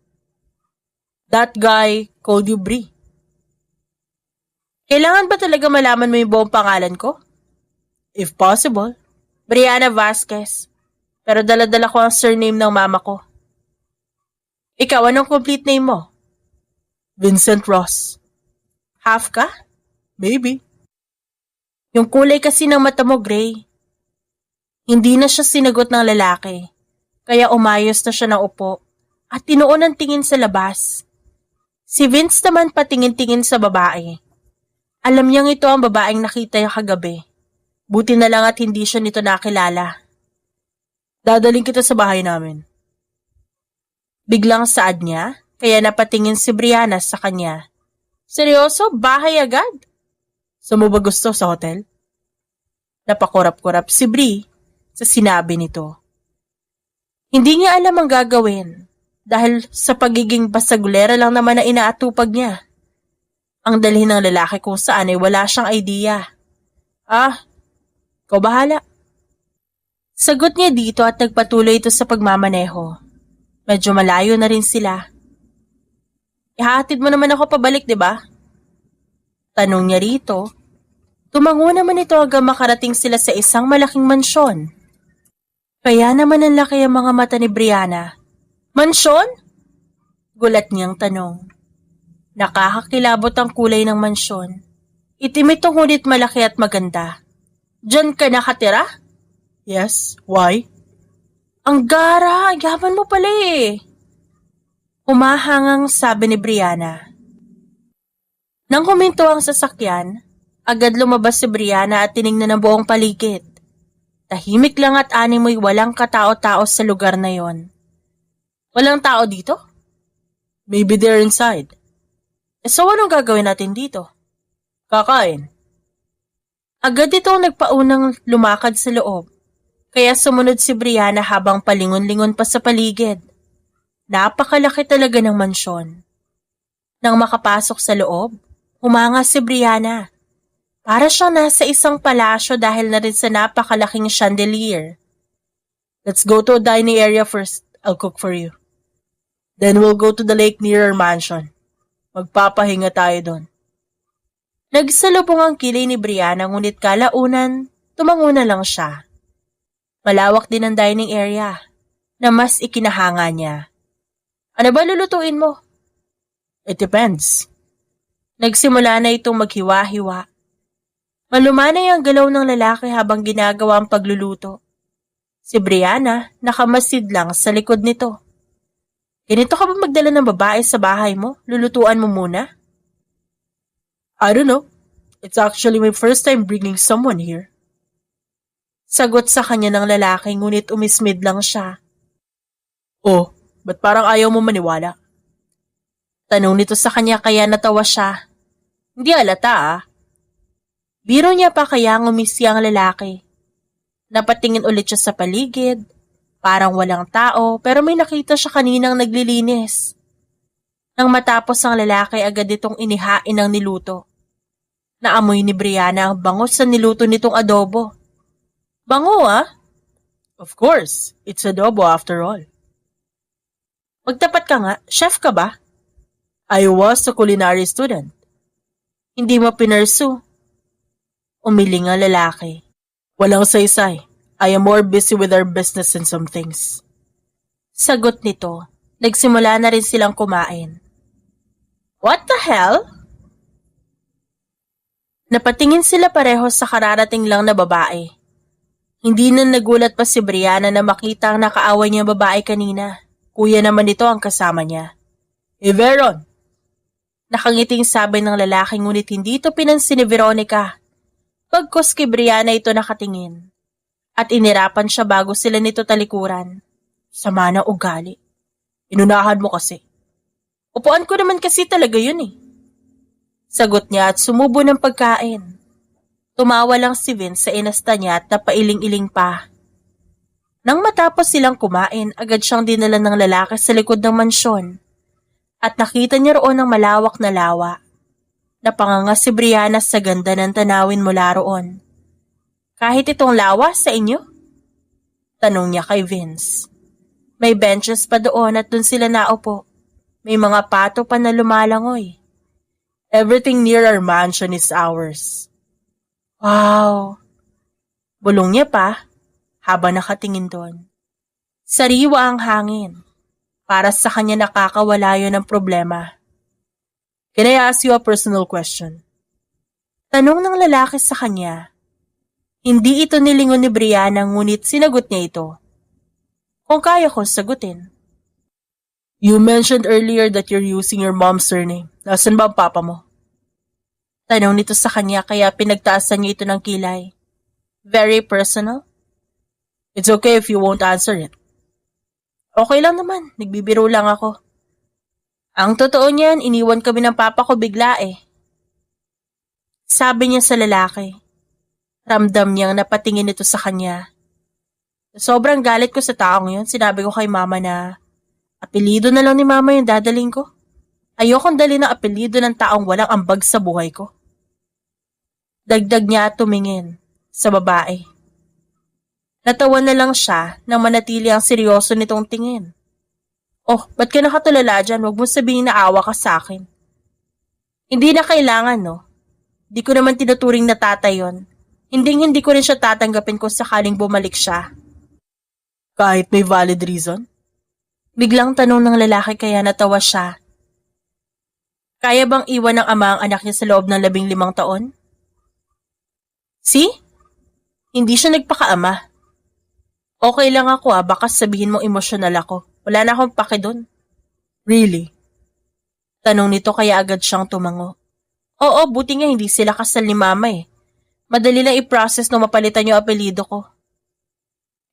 That guy called you Bri. Kailangan ba talaga malaman mo yung buong pangalan ko? If possible. Brianna Vasquez. Pero dala-dala ko ang surname ng mama ko. Ikaw, anong complete name mo? Vincent Ross. Half ka? Maybe. Yung kulay kasi ng mata mo, gray. Hindi na siya sinagot ng lalaki, kaya umayos na siya ng upo at tinuon ang tingin sa labas. Si Vince naman patingin-tingin sa babae. Alam niyang ito ang babaeng nakita niya kagabi. Buti na lang at hindi siya nito nakilala. Dadaling kita sa bahay namin. Biglang saad niya, kaya napatingin si Brianna sa kanya. Seryoso? Bahay agad? Saan mo ba gusto, sa hotel? Napakurap-kurap si Bri sa sinabi nito. Hindi niya alam ang gagawin dahil sa pagiging basagulera lang naman na inaatupag niya. Ang dalhin ng lalaki kung saan ay wala siyang idea. Ikaw bahala. Sagot niya dito at nagpatuloy ito sa pagmamaneho. Medyo malayo na rin sila. Ihahatid mo naman ako pabalik, di ba? Tanong niya rito. Tumango naman ito hanggang makarating sila sa isang malaking mansyon. Kaya naman ang laki ang mga mata ni Brianna. Mansyon? Gulat niyang tanong. Nakakakilabot ang kulay ng mansyon. Itim ito ngunit malaki at maganda. Diyan ka nakatira? Yes, why? Ang gara, yaman mo pala eh. Humahangang sabi ni Brianna. Nang huminto ang sasakyan, agad lumabas si Brianna at tiningnan ang buong paligid. Tahimik lang at animoy walang katao-tao sa lugar na yon. Walang tao dito? Maybe they're inside. So anong gagawin natin dito? Kakain. Agad itong nagpaunang lumakad sa loob, kaya sumunod si Brianna habang palingon-lingon pa sa paligid. Napakalaki talaga ng mansyon. Nang makapasok sa loob, humanga si Brianna. Para siyang nasa isang palasyo dahil na rin sa napakalaking chandelier. Let's go to a dining area first. I'll cook for you. Then we'll go to the lake near our mansion. Magpapahinga tayo doon. Nagsalubong ang kilay ni Brianna ngunit kalaunan, tumango na lang siya. Malawak din ang dining area na mas ikinahanga niya. Ano ba lulutuin mo? It depends. Nagsimula na itong maghiwa-hiwa. Malumanay ang galaw ng lalaki habang ginagawa ang pagluluto. Si Brianna nakamasid lang sa likod nito. Ganito ka ba magdala ng babae sa bahay mo? Lulutuan mo muna? I don't know. It's actually my first time bringing someone here. Sagot sa kanya ng lalaki ngunit umismid lang siya. Oh, ba't parang ayaw mo maniwala? Tanong nito sa kanya kaya natawa siya. Hindi halata Biro niya pa kaya ngumisi ang lalaki. Napatingin ulit siya sa paligid. Parang walang tao pero may nakita siya kaninang naglilinis. Nang matapos ang lalaki agad itong inihain ang niluto. Naamoy ni Brianna ang bango sa niluto nitong adobo. Bango Of course, it's adobo after all. Magtapat ka nga, chef ka ba? I was a culinary student. Hindi mo pinursu. Umiling ang lalaki. Walang saysay. I am more busy with our business and some things. Sagot nito. Nagsimula na rin silang kumain. What the hell? Napatingin sila pareho sa kararating lang na babae. Hindi na nagulat pa si Brianna na makita ang nakaaway niyang babae kanina. Kuya naman ito ang kasama niya. Veron! Nakangiting sabi ng lalaki ngunit hindi ito pinansin ni Veronica. Pagkos kay Brianna ito nakatingin. At inirapan siya bago sila nito talikuran. Sama na ugali. Inunahan mo kasi. Upuan ko naman kasi talaga yun Sagot niya at sumubo ng pagkain. Tumawa lang si Vince sa inasta niya at napailing-iling pa. Nang matapos silang kumain, agad siyang dinala ng lalaki sa likod ng mansyon. At nakita niya roon ang malawak na lawa. Napanganga si Brianna sa ganda ng tanawin mula roon. Kahit itong lawa sa inyo? Tanong niya kay Vince. May benches pa doon at doon sila naupo. May mga pato pa na lumalangoy. Everything near our mansion is ours. Wow! Bulong niya pa habang nakatingin doon. Sariwa ang hangin. Para sa kanya nakakawala yun ng problema. Can I ask you a personal question? Tanong ng lalaki sa kanya. Hindi ito nilingon ni Brianna ngunit sinagot niya ito. Kung kaya ko sagutin. You mentioned earlier that you're using your mom's surname. Nasaan ba ang papa mo? Tanong nito sa kanya kaya pinagtaasan niya ito ng kilay. Very personal? It's okay if you won't answer it. Okay lang naman, nagbibiro lang ako. Ang totoo niyan, iniwan kami ng papa ko bigla eh. Sabi niya sa lalaki. Ramdam niyang napatingin ito sa kanya. Sobrang galit ko sa taong yun, sinabi ko kay mama na apelido na lang ni mama yung dadaling ko. Ayokong dali ng apelido ng taong walang ambag sa buhay ko. Dagdag niya at tumingin sa babae. Natawa na lang siya nang manatili ang seryoso nitong tingin. Oh, ba't ka nakatulala dyan? Huwag mo sabihin na awa ka sa akin. Hindi na kailangan, no? Di ko naman tinuturing na tatay yun. Hindi ko rin siya tatanggapin kung sakaling bumalik siya. Kahit may valid reason? Biglang tanong ng lalaki kaya natawa siya. Kaya bang iwan ng ama ang anak niya sa loob ng 15 taon? See? Hindi siya nagpakaama. Okay lang ako baka sabihin mong emosyonal ako. Wala na akong pake dun. Really? Tanong nito kaya agad siyang tumango. Oo, buti nga hindi sila kasal ni mama eh. Madali lang i-process nung mapalitan yung apelido ko.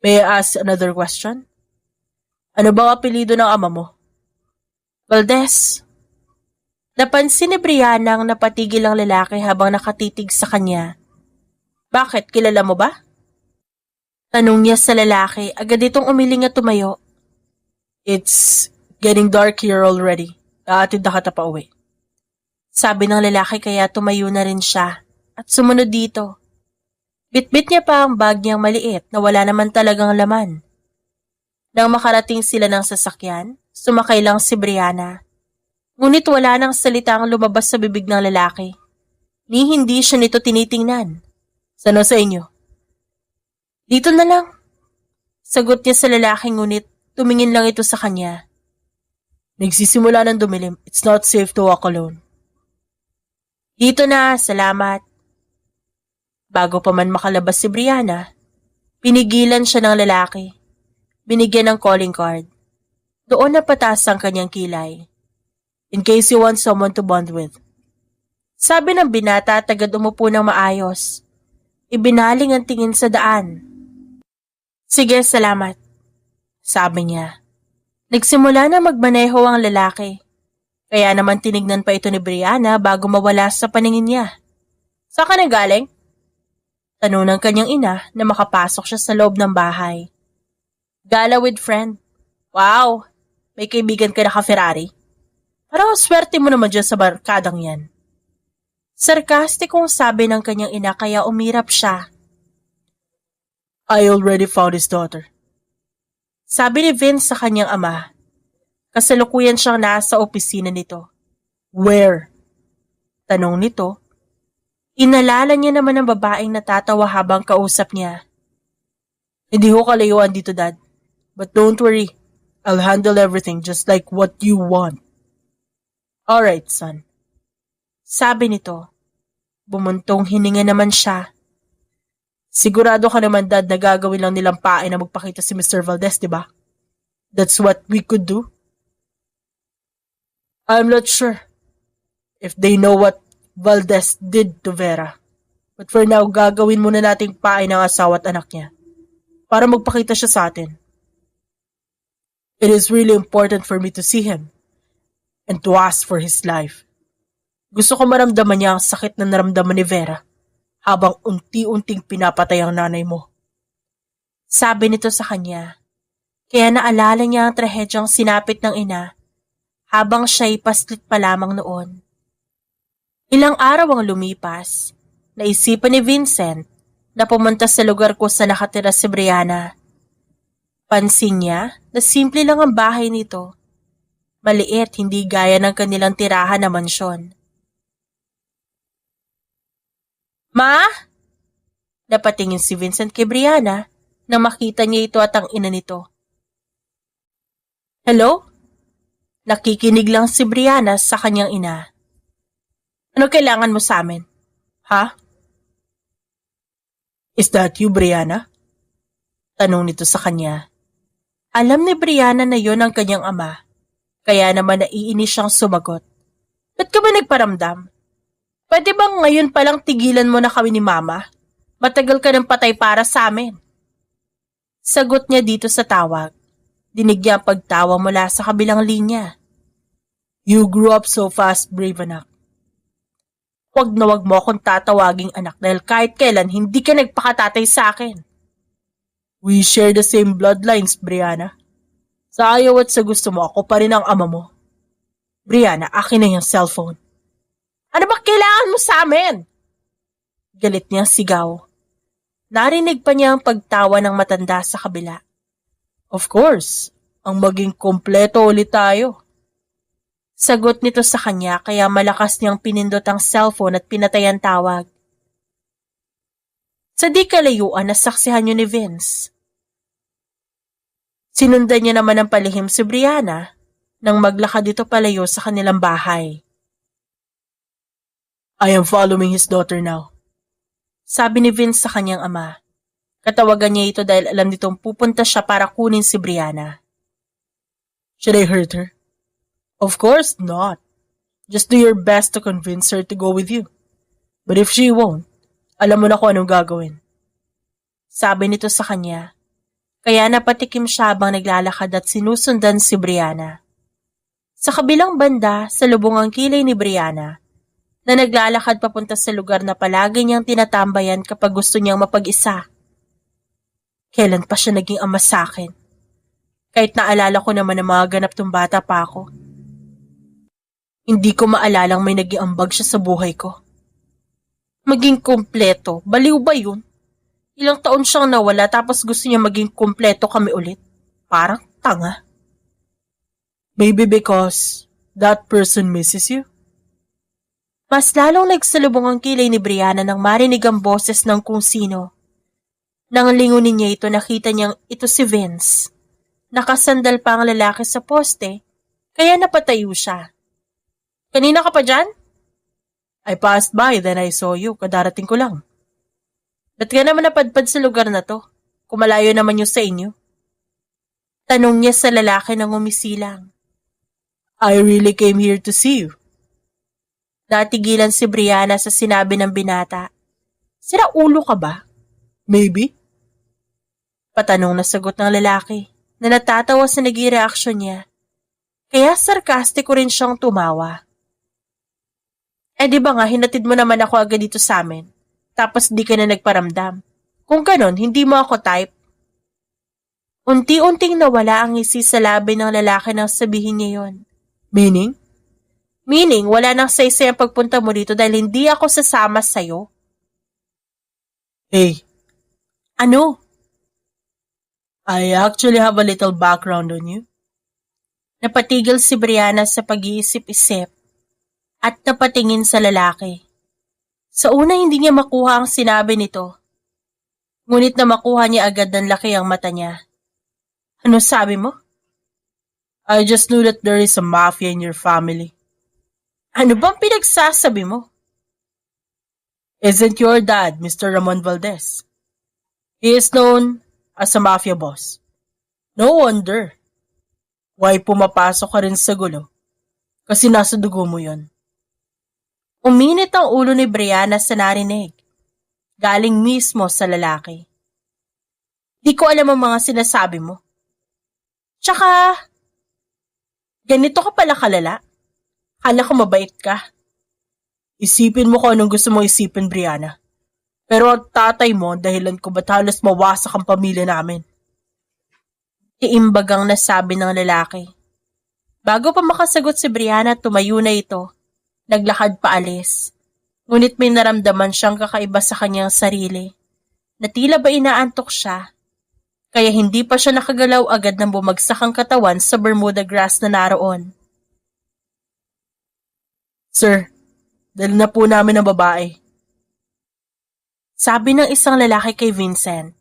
May I ask another question? Ano ba ang apelido ng ama mo? Valdez. Napansin ni Brianna ang napatigil ang lalaki habang nakatitig sa kanya. Bakit? Kilala mo ba? Tanong niya sa lalaki, agad itong umiling at tumayo. It's getting dark here already. Aatid na kita pa uwi. Sabi ng lalaki kaya tumayo na rin siya at sumunod dito. Bitbit niya pa ang bag niyang maliit na wala naman talagang laman. Nang makarating sila ng sasakyan, sumakay lang si Brianna. Ngunit wala nang salita ang lumabas sa bibig ng lalaki. Ni hindi siya nito tinitingnan. Saan sa inyo? Dito na lang. Sagot niya sa lalaki ngunit tumingin lang ito sa kanya. Nagsisimula ng dumilim. It's not safe to walk alone. Dito na, salamat. Bago pa man makalabas si Brianna, pinigilan siya ng lalaki. Binigyan ng calling card. Doon na patas ang kanyang kilay. In case you want someone to bond with. Sabi ng binata at agad umupo ng maayos. Ibinaling ang tingin sa daan. Sige, salamat. Sabi niya. Nagsimula na magmaneho ang lalaki. Kaya naman tinignan pa ito ni Brianna bago mawala sa paningin niya. Saan ka nang galing? Tanong ng kanyang ina na makapasok siya sa loob ng bahay. Gala with friend. Wow, may kaibigan ka na ka-Ferrari? Parang swerte mo naman dyan sa barkadang yan. Sarkastikong sabi ng kanyang ina kaya umirap siya. I already found his daughter. Sabi ni Vince sa kanyang ama. Kasalukuyan siyang nasa opisina nito. Where? Tanong nito. Inalala niya naman ang babaeng natatawa habang kausap niya. Hindi ko kalayuan dito, Dad. But don't worry. I'll handle everything just like what you want. Alright, son. Sabi nito. Bumuntong hininga naman siya. Sigurado ka naman, Dad, na gagawin lang nilang pae na magpakita si Mr. Valdez, di ba? That's what we could do. I'm not sure if they know what Valdez did to Vera. But for now, gagawin muna nating pae ng asawa at anak niya para magpakita siya sa atin. It is really important for me to see him and to ask for his life. Gusto ko maramdaman niya ang sakit na naramdaman ni Vera habang unti-unting pinapatay ang nanay mo. Sabi nito sa kanya, kaya naalala niya ang trahedyang sinapit ng ina habang siya'y paslit pa lamang noon. Ilang araw ang lumipas, naisipan ni Vincent na pumunta sa lugar kung saan nakatira si Brianna. Pansin niya na simple lang ang bahay nito. Maliit, hindi gaya ng kanilang tirahan na mansyon. Ma? Napatingin si Vincent kay Brianna nang makita niya ito at ang ina nito. Hello? Nakikinig lang si Brianna sa kanyang ina. Ano kailangan mo sa amin? Ha? Is that you, Brianna? Tanong nito sa kanya. Alam ni Brianna na yon ang kanyang ama, kaya naman naiinis siyang sumagot. Ba't ka ba nagparamdam? Pwede bang ngayon palang tigilan mo na kami ni Mama? Matagal ka ng patay para sa amin. Sagot niya dito sa tawag. Dinig niya ang pagtawa mula sa kabilang linya. You grew up so fast, brave anak. Huwag na huwag mo akong tatawaging anak dahil kahit kailan hindi ka nagpakatatay sa akin. We share the same bloodlines, Brianna. Sa ayaw at sa gusto mo, ako pa rin ang ama mo. Brianna, akin na yung cellphone. Ano ba kailangan mo sa amin? Galit niyang sigaw. Narinig pa niya ang pagtawa ng matanda sa kabila. Of course, ang maging kompleto ulit tayo. Sagot nito sa kanya kaya malakas niyang pinindot ang cellphone at pinatay ang tawag. Sa di kalayuan nasaksihan niyo ni Vince. Sinundan niya naman ang palihim si Brianna nang maglakad ito palayo sa kanilang bahay. I am following his daughter now. Sabi ni Vince sa kanyang ama. Katawagan niya ito dahil alam nitong pupunta siya para kunin si Brianna. Should I hurt her? Of course not. Just do your best to convince her to go with you. But if she won't, alam mo na kung anong gagawin. Sabi nito sa kanya. Kaya napatikim siya habang naglalakad at sinusundan si Brianna. Sa kabilang banda, sa lubong ang kilay ni Brianna, na naglalakad papunta sa lugar na palagi niyang tinatambayan kapag gusto niyang mapag-isa. Kailan pa siya naging ama sa akin? Kahit naalala ko naman ang mga ganap nung bata pa ako. Hindi ko maalalang may naging ambag siya sa buhay ko. Maging kumpleto, baliw ba yun? Ilang taon siyang nawala tapos gusto niya maging kumpleto kami ulit. Parang tanga. Maybe because that person misses you? Mas lalong nagsalubong ang kilay ni Brianna nang marinig ang boses ng kung sino. Nang lingunin niya ito, nakita niyang ito si Vince. Nakasandal pa ang lalaki sa poste, kaya napatayo siya. Kanina ka pa dyan? I passed by, then I saw you. Kadarating ko lang. Ba't ka naman napadpad sa lugar na to? Kumalayo naman yung sa inyo. Tanong niya sa lalaki nang umisilang. I really came here to see you. Natigilan si Brianna sa sinabi ng binata. Sira ulo ka ba? Maybe. Patanong na sagot ng lalaki na natatawa sa naging reaksyon niya. Kaya sarkastiko rin siyang tumawa. Eh di ba nga hinatid mo naman ako agad dito sa amin? Tapos di ka na nagparamdam. Kung ganon, hindi mo ako type. Unti-unting nawala ang ngisi sa labi ng lalaki nang sabihin niya yon. Meaning? Meaning, wala nang saysay ang pagpunta mo dito dahil hindi ako sasama sa'yo. Hey. Ano? I actually have a little background on you. Napatigil si Brianna sa pag-iisip-isip at napatingin sa lalaki. Sa una hindi niya makuha ang sinabi nito. Ngunit na makuha niya agad ng laki ang mata niya. Ano sabi mo? I just knew that there is a mafia in your family. Ano bang pinagsasabi mo? Isn't your dad, Mr. Ramon Valdez? He is known as a mafia boss. No wonder. Why pumapasok ka rin sa gulo? Kasi nasa dugo mo yon. Uminit ang ulo ni Brianna sa narinig. Galing mismo sa lalaki. Di ko alam ang mga sinasabi mo. Tsaka, ganito ka pala kalala. Kala ko mabait ka. Isipin mo kung anong gusto mong isipin, Brianna. Pero ang tatay mo, dahilan ko ba't halos mawasak ang pamilya namin. Iimbagang nasabi ng lalaki. Bago pa makasagot si Brianna, tumayo na ito. Naglakad paalis. Ngunit may naramdaman siyang kakaiba sa kanyang sarili. Na tila ba inaantok siya. Kaya hindi pa siya nakagalaw agad nang bumagsak ang katawan sa Bermuda grass na naroon. Sir, dahil na po namin ang babae. Sabi ng isang lalaki kay Vincent.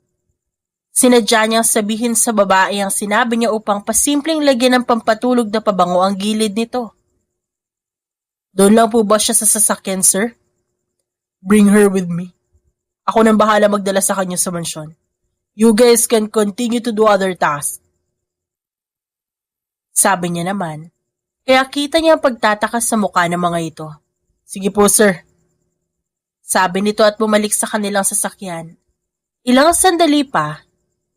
Sinadya niyang sabihin sa babae ang sinabi niya upang pasimpleng lagyan ng pampatulog na pabango ang gilid nito. Doon lang po ba siya sa sasakyan, sir? Bring her with me. Ako nang bahala magdala sa kanya sa mansyon. You guys can continue to do other tasks. Sabi niya naman, kaya kita niya ang pagtataka sa mukha ng mga ito. Sige po, sir. Sabi nito at bumalik sa kanilang sasakyan. Ilang sandali pa,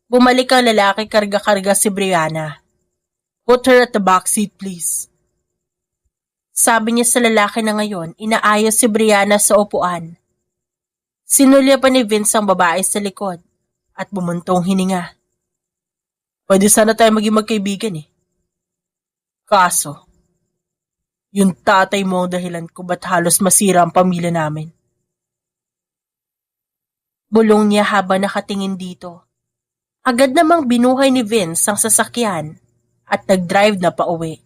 bumalik ang lalaki karga-karga si Brianna. Put her at the back seat, please. Sabi niya sa lalaki na ngayon, inaayos si Brianna sa upuan. Sinulya pa ni Vince ang babae sa likod at bumuntong hininga. Pwede sana tayo maging magkaibigan eh. Kaso, yung tatay mo ang dahilan ko ba't halos masira ang pamilya namin. Bulong niya habang nakatingin dito. Agad namang binuhay ni Vince ang sasakyan at nag-drive na pauwi.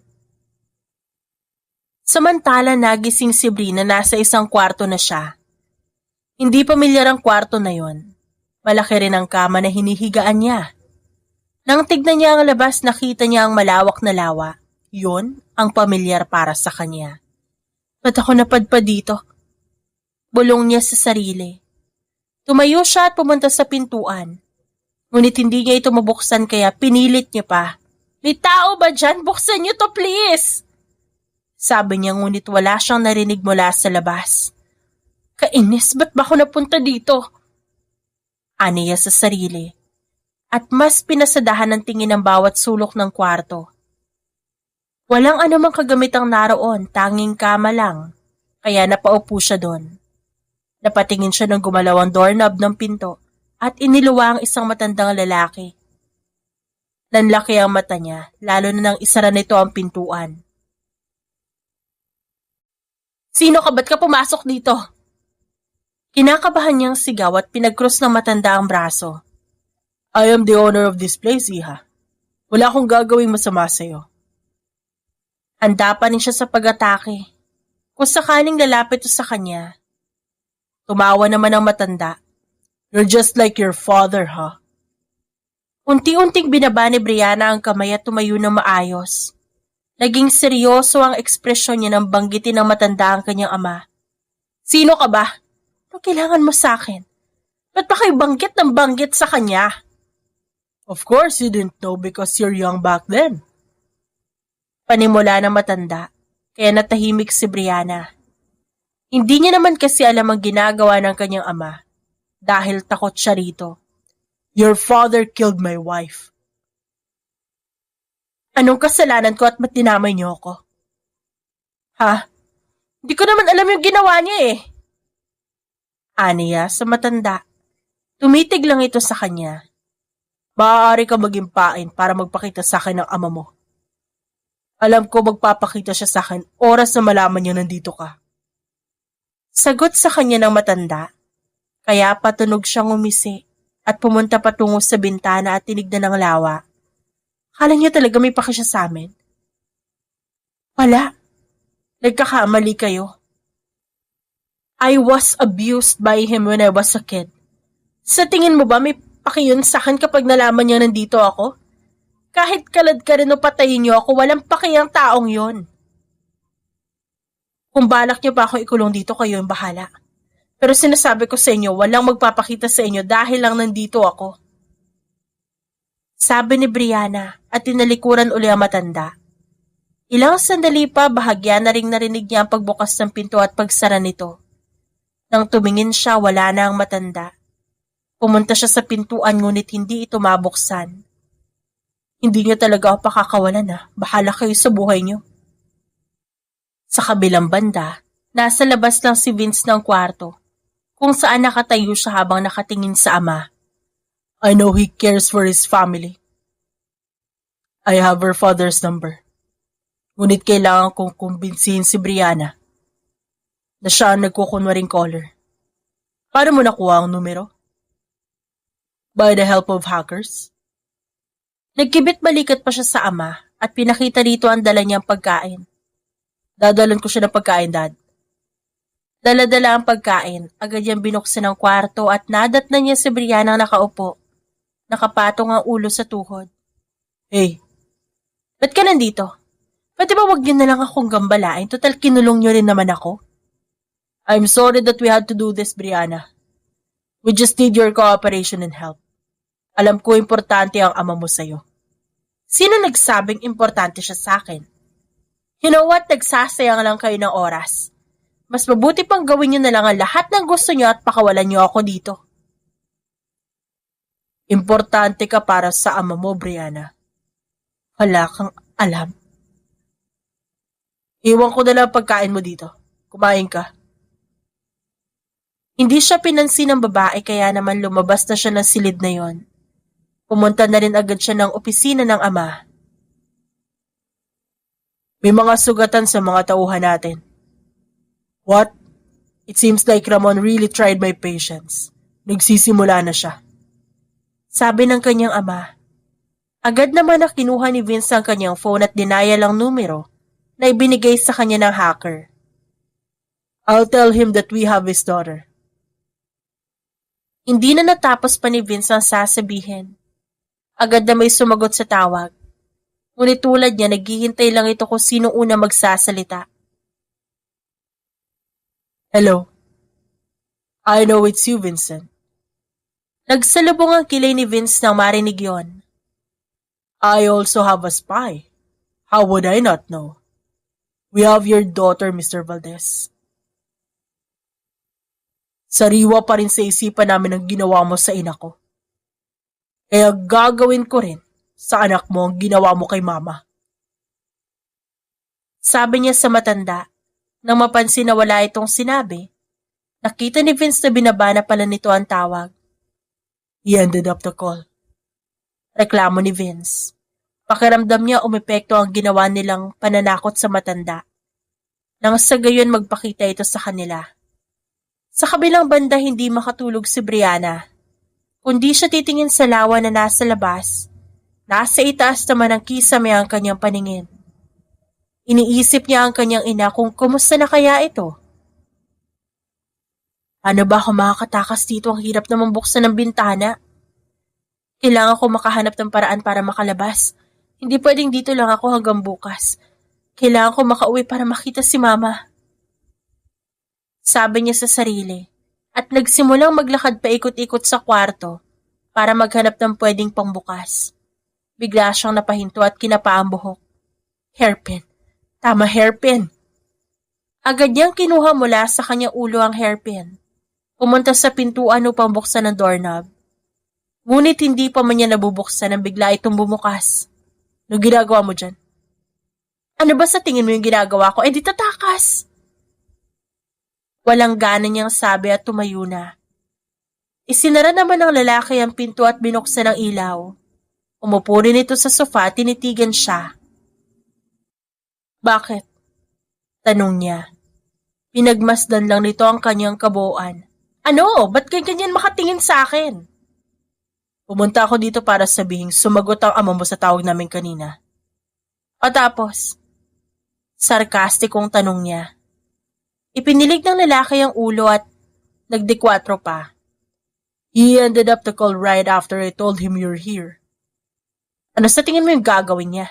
Samantala nagising si Bri na nasa isang kwarto na siya. Hindi pamilyar ang kwarto na yon. Malaki rin ang kama na hinihigaan niya. Nang tignan niya ang labas, nakita niya ang malawak na lawa. Yun ang pamilyar para sa kanya. Ba't ako napadpad dito? Bulong niya sa sarili. Tumayo siya at pumunta sa pintuan. Ngunit hindi niya ito mabuksan kaya pinilit niya pa. May tao ba dyan? Buksan niyo to please! Sabi niya ngunit wala siyang narinig mula sa labas. Kainis, ba't ba ako napunta dito? Aniya sa sarili. At mas pinasadahan ng tingin ng bawat sulok ng kwarto. Walang anumang kagamitang naroon, tanging kama lang, kaya napaupo siya doon. Napatingin siya ng gumalaw ang doorknob ng pinto at iniluwa ang isang matandang lalaki. Nanlaki ang mata niya, lalo na nang isara nito ang pintuan. Sino ka, ba't ka pumasok dito? Kinakabahan niyang sigaw at pinagkrus ng matanda ang braso. I am the owner of this place, iha. Wala akong gagawing masama sa'yo. Handa pa rin siya sa pag-atake. Kung sakaling lalapit ito sa kanya. Tumawa naman ang matanda. You're just like your father, huh? Unti-unting binaba ni Brianna ang kamay at tumayo ng maayos. Naging seryoso ang ekspresyon niya nang banggitin ng matanda ang kanyang ama. Sino ka ba? Ano kailangan mo sa akin? Ba't pa kayo banggit ng banggit sa kanya? Of course you didn't know because you're young back then. Panimula ng matanda, kaya natahimik si Brianna. Hindi niya naman kasi alam ang ginagawa ng kanyang ama, dahil takot siya rito. Your father killed my wife. Anong kasalanan ko at ba't dinamay niyo ako? Ha? Hindi ko naman alam yung ginawa niya eh. Aniya sa matanda. Tumitig lang ito sa kanya. Maaari ka maging pain para magpakita sa akin ng ama mo. Alam ko magpapakita siya sa akin oras na malaman niya nandito ka. Sagot sa kanya ng matanda, kaya patunog siyang umisi at pumunta patungo sa bintana at tinignan ng lawa. Akala niya talaga may paki siya sa amin. Wala. Nagkakamali kayo. I was abused by him when I was a kid. Sa tingin mo ba may paki yun sa akin kapag nalaman niya nandito ako? Kahit kalad ka rin o patayin niyo ako, walang paki ang taong yon. Kung balak niyo pa ako ikulong dito, kayo yung bahala. Pero sinasabi ko sa inyo, walang magpapakita sa inyo dahil lang nandito ako. Sabi ni Brianna at tinalikuran uli ang matanda. Ilang sandali pa, bahagya na ring narinig niya ang pagbukas ng pinto at pagsara nito. Nang tumingin siya, wala na ang matanda. Pumunta siya sa pintuan ngunit hindi ito mabuksan. Hindi niyo talaga ako pakakawalan na. Bahala kayo sa buhay niyo. Sa kabilang banda, nasa labas lang si Vince ng kwarto, kung saan nakatayo siya habang nakatingin sa ama. I know he cares for his family. I have her father's number. Ngunit kailangan kong kumbinsihin si Brianna na siya ang nagkukunwaring caller. Paano mo nakuha ang numero? By the help of hackers? Nagkibit balikat pa siya sa ama at pinakita rito ang dala niyang pagkain. Dadalon ko siya ng pagkain, Dad. Dala-dala ang pagkain, agad niyang binuksan ang kwarto at nadatnan niya si Brianna nakaupo. Nakapatong ang ulo sa tuhod. Hey, ba't ka nandito? Pwede ba wag niyo na lang akong gambalain? Total kinulong niyo rin naman ako. I'm sorry that we had to do this, Brianna. We just need your cooperation and help. Alam ko importante ang ama mo sa'yo. Sino nagsabing importante siya sa akin? You know what? Nagsasayang lang kayo ng oras. Mas mabuti pang gawin niyo na lang ang lahat ng gusto niyo at pakawalan niyo ako dito. Importante ka para sa ama mo, Brianna. Wala kang alam. Iwan ko na lang pagkain mo dito. Kumain ka. Hindi siya pinansin ng babae kaya naman lumabas na siya ng silid na yon. Pumunta na rin agad siya ng opisina ng ama. May mga sugatan sa mga tauhan natin. What? It seems like Ramon really tried my patience. Nagsisimula na siya. Sabi ng kanyang ama. Agad naman na kinuha ni Vince ang kanyang phone at dinaya lang numero na ibinigay sa kanya ng hacker. I'll tell him that we have his daughter. Hindi na natapos pa ni Vince ang sasabihin. Agad na may sumagot sa tawag. Ngunit tulad niya, naghihintay lang ito kung sino una magsasalita. Hello. I know it's you, Vincent. Nagsalubong ang kilay ni Vince nang marinig yon. I also have a spy. How would I not know? We have your daughter, Mr. Valdez. Sariwa pa rin sa isipan namin ang ginawa mo sa ina ko. Kaya gagawin ko rin sa anak mo ang ginawa mo kay mama. Sabi niya sa matanda, nang mapansin na wala itong sinabi, nakita ni Vince na binaba na pala nito ang tawag. He ended up the call. Reklamo ni Vince. Pakiramdam niya umepekto ang ginawa nilang pananakot sa matanda. Nang sa gayon magpakita ito sa kanila. Sa kabilang banda hindi makatulog si Brianna. Kundi siya titingin sa lawa na nasa labas. Nasa itaas naman ang kisame ang kanyang paningin. Iniisip niya ang kanyang ina kung kumusta na kaya ito. Ano ba ako makakatakas dito? Ang hirap naman buksan ng bintana. Kailangan ko makahanap ng paraan para makalabas. Hindi pwedeng dito lang ako hanggang bukas. Kailangan ko makauwi para makita si mama. Sabi niya sa sarili at nagsimulang maglakad paikot-ikot sa kwarto para maghanap ng pwedeng pangbukas. Bigla siyang napahinto at kinapa ang buhok. Hairpin. Tama, hairpin. Agad niyang kinuha mula sa kanyang ulo ang hairpin. Pumunta sa pintuan upang buksan ang doorknob. Ngunit hindi pa man niya nabubuksan nang bigla itong bumukas. Ano ginagawa mo dyan? Ano ba sa tingin mo yung ginagawa ko? Eh di tatakas! Walang gana niyang sabi at tumayo na. Isinara naman ng lalaki ang pinto at binuksan ang ilaw. Umupo rin ito sa sofa at tinitigan siya. Bakit? Tanong niya. Pinagmasdan lang nito ang kanyang kabuuan. Ano? Ba't ganyan makatingin sa akin? Pumunta ako dito para sabihing sumagot ang ama mo sa tawag namin kanina. O tapos? Sarkastikong tanong niya. Ipinilig ng lalaki ang ulo at nagdekwatro pa. He ended up the call right after I told him you're here. Ano sa tingin mo yung gagawin niya?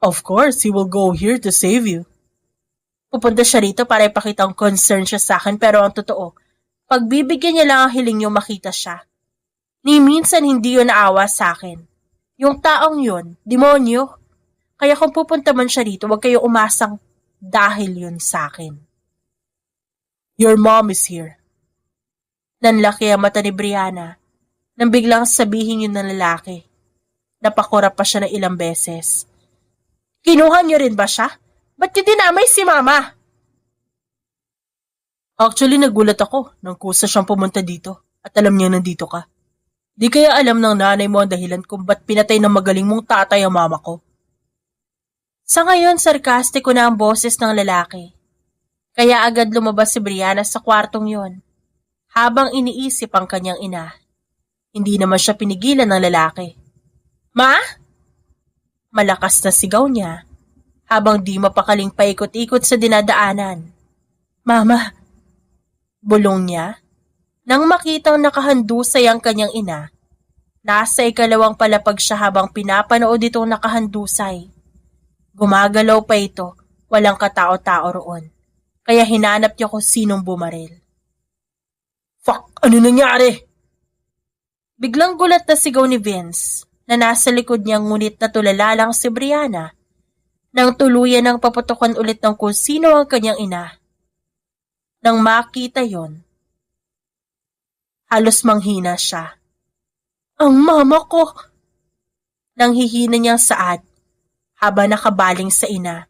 Of course, he will go here to save you. Pupunta siya rito para ipakita ang concern siya sa akin pero ang totoo, pagbibigyan niya lang ang hiling niyong makita siya. Ni minsan hindi yun naawa sa akin. Yung taong yun, demonyo. Kaya kung pupunta man siya rito, huwag kayo umasang dahil yun sa akin. Your mom is here. Nanlaki ang mata ni Brianna nang biglang sabihin yun ng lalaki. Napakura pa siya ng ilang beses. Kinuha niyo rin ba siya? Ba't niyo dinamay si mama? Actually, nagulat ako nang kusa siyang pumunta dito at alam niya nandito ka. Di kaya alam ng nanay mo ang dahilan kung ba't pinatay ng magaling mong tatay ang mama ko. Sa ngayon, sarkastiko na ang boses ng lalaki. Kaya agad lumabas si Brianna sa kwartong yon. Habang iniisip ang kanyang ina. Hindi naman siya pinigilan ng lalaki. Ma? Malakas na sigaw niya habang di mapakaling paikot-ikot sa dinadaanan. Mama! Bulong niya nang makitang nakahandusay ang kanyang ina Nasa ikalawang palapag siya habang pinapanood itong nakahandusay. Gumagalaw pa ito, walang katao-tao roon. Kaya hinanap niya kung sinong bumaril. Fuck! Ano nangyari? Biglang gulat na sigaw ni Vince na nasa likod niya ngunit natulala lang si Brianna nang tuluyan ng paputukan ulit ng kung sino ang kanyang ina. Nang makita yon, halos manghina siya. Ang mama ko! Nang hihina niyang saad, habang nakabaling sa ina,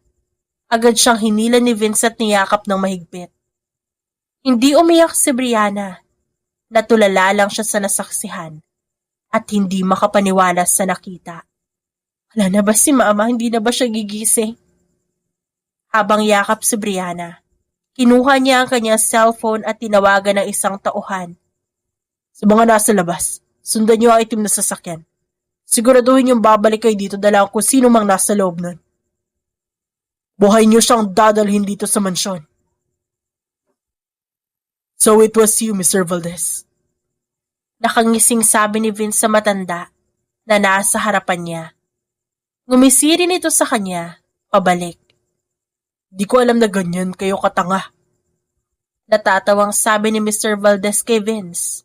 agad siyang hinila ni Vince at niyakap ng mahigpit. Hindi umiyak si Brianna. Natulala lang siya sa nasaksihan at hindi makapaniwala sa nakita. Wala na ba si mama? Hindi na ba siya gigising? Habang yakap si Brianna, kinuha niya ang kanyang cellphone at tinawagan ng isang tauhan. Sa mga nasa labas, sundan niyo ang itim na sasakyan. Siguraduhin yung babalik kayo dito dala kung sino mang nasa loob nun. Buhay niyo siyang dadalhin dito sa mansyon. So it was you, Mr. Valdez. Nakangising sabi ni Vince sa matanda na nasa harapan niya. Ngumisi rin ito sa kanya, pabalik. Di ko alam na ganyan kayo katanga. Natatawang sabi ni Mr. Valdez kay Vince.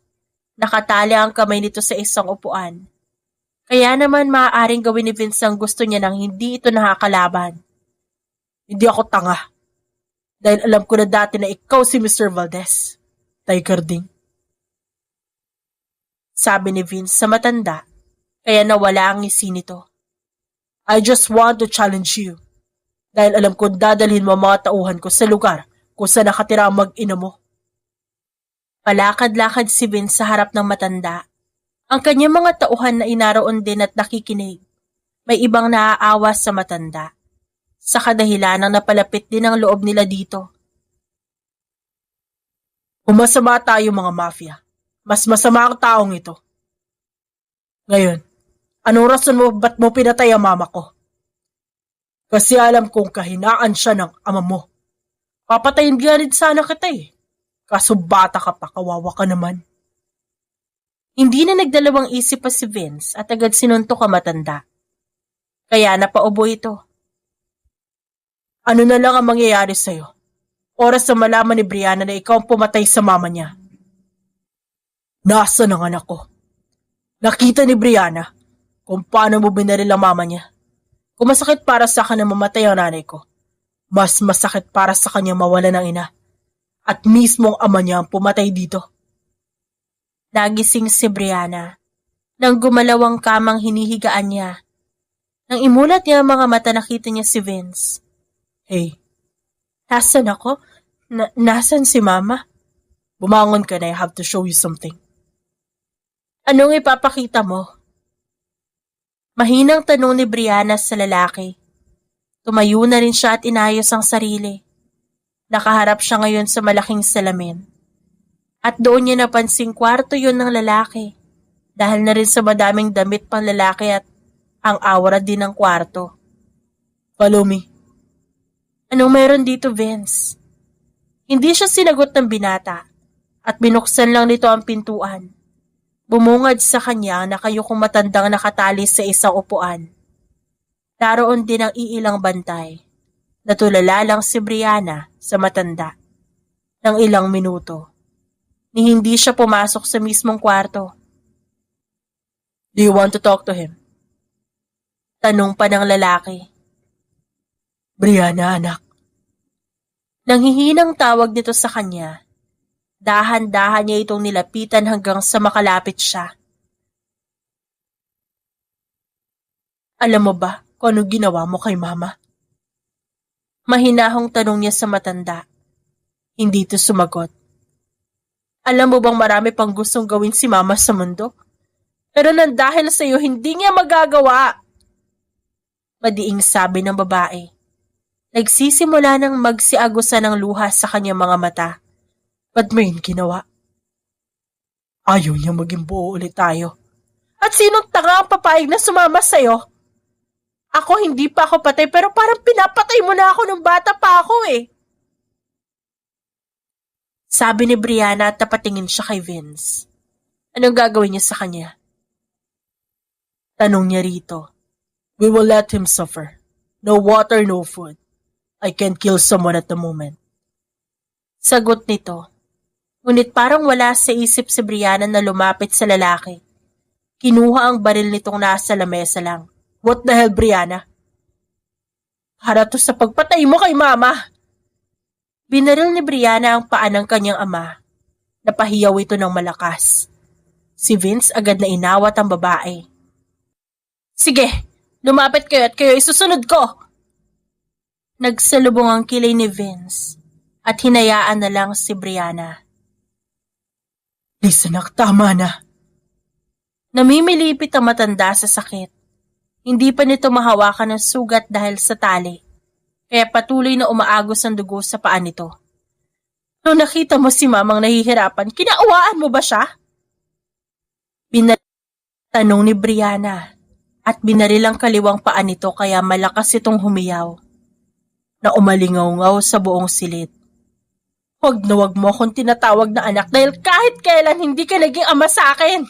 Nakatali ang kamay nito sa isang upuan. Kaya naman maaaring gawin ni Vince ang gusto niya nang hindi ito nakakalaban. Hindi ako tanga. Dahil alam ko na dati na ikaw si Mr. Valdez. Tiger Ding. Sabi ni Vince sa matanda, kaya nawala ang ngisi nito. I just want to challenge you. Dahil alam ko dadalhin mo mga tauhan ko sa lugar kung saan nakatira ang mag-ina mo. Palakad-lakad si Vince sa harap ng matanda. Ang kanyang mga tauhan na inaroon din at nakikinig. May ibang naaawa sa matanda. Sa kadahilan ng napalapit din ang loob nila dito. Umasama tayo mga mafia. Mas masama ang taong ito. Ngayon, anong rason mo ba't mo pinatay ang mama ko? Kasi alam kong kahinaan siya ng ama mo. Papatayin nga rin sana kita eh. Kaso bata ka pa, kawawa ka naman. Hindi na nagdalawang isip pa si Vince at agad sinuntok ang matanda. Kaya napaubo ito. Ano na lang ang mangyayari sa'yo? Oras na malaman ni Brianna na ikaw ang pumatay sa mama niya. Nasaan ang anak ko? Nakita ni Brianna kung paano mo binaril ang mama niya. Kung masakit para sa akin na mamatay ang nanay ko, mas masakit para sa kanya mawala ng ina. At mismong ama niya ang pumatay dito. Nagising si Brianna nang gumalaw ang kamang hinihigaan niya. Nang imulat niya ang mga mata, nakita niya si Vince. Hey, nasan ako? Nasan si mama? Bumangon ka na, I have to show you something. Anong ipapakita mo? Mahinang tanong ni Brianna sa lalaki. Tumayo na rin siya at inayos ang sarili. Nakaharap siya ngayon sa malaking salamin. At doon niya napansing kwarto yun ng lalaki. Dahil na rin sa madaming damit pang lalaki at ang aura din ng kwarto. Follow me. Anong meron dito, Vince? Hindi siya sinagot ng binata at binuksan lang nito ang pintuan. Bumungad sa kanya na kayo kung matandang nakatali sa isang upuan. Naroon din ang iilang bantay. Natulala lang si Brianna sa matanda. Ng ilang minuto. Ni hindi siya pumasok sa mismong kwarto. Do you want to talk to him? Tanong pa ng lalaki. Brianna, anak. Nanghihinang tawag nito sa kanya. Dahan-dahan niya itong nilapitan hanggang sa makalapit siya. Alam mo ba kung ano ginawa mo kay mama? Mahinahong tanong niya sa matanda. Hindi ito sumagot. Alam mo bang marami pang gustong gawin si mama sa mundo? Pero nang dahil sa iyo, hindi niya magagawa. Madiing sabi ng babae. Nagsisimula ng magsiagusan ng luha sa kanyang mga mata. Ba't mo yun ginawa? Ayaw niya maging buo ulit tayo. At sinong tanga ang papayag na sumama sa'yo? Ako hindi pa ako patay pero parang pinapatay mo na ako nung bata pa ako eh. Sabi ni Brianna at napatingin siya kay Vince. Anong gagawin niya sa kanya? Tanong niya rito. We will let him suffer. No water, no food. I can't kill someone at the moment. Sagot nito. Ngunit parang wala sa isip si Brianna na lumapit sa lalaki. Kinuha ang baril nitong nasa lamesa lang. What the hell, Brianna? Para to sa pagpatay mo kay mama! Binaril ni Brianna ang paa ng kanyang ama. Napahiyaw ito ng malakas. Si Vince agad na inawat ang babae. Sige, lumapit kayo at kayo isusunod ko! Nagsalubong ang kilay ni Vince at hinayaan na lang si Brianna. Please anak, tama na. Namimilipit ang matanda sa sakit. Hindi pa nito mahawakan ng sugat dahil sa tali, kaya patuloy na umaagos ang dugo sa paa nito. Nung nakita mo si mamang nahihirapan, kinaawaan mo ba siya? Tanong ni Brianna at binaril ang kaliwang paa nito kaya malakas itong humiyaw na umalingaw-ngaw sa buong silid. Huwag na huwag mo akong tinatawag na anak dahil kahit kailan hindi ka naging ama sa akin.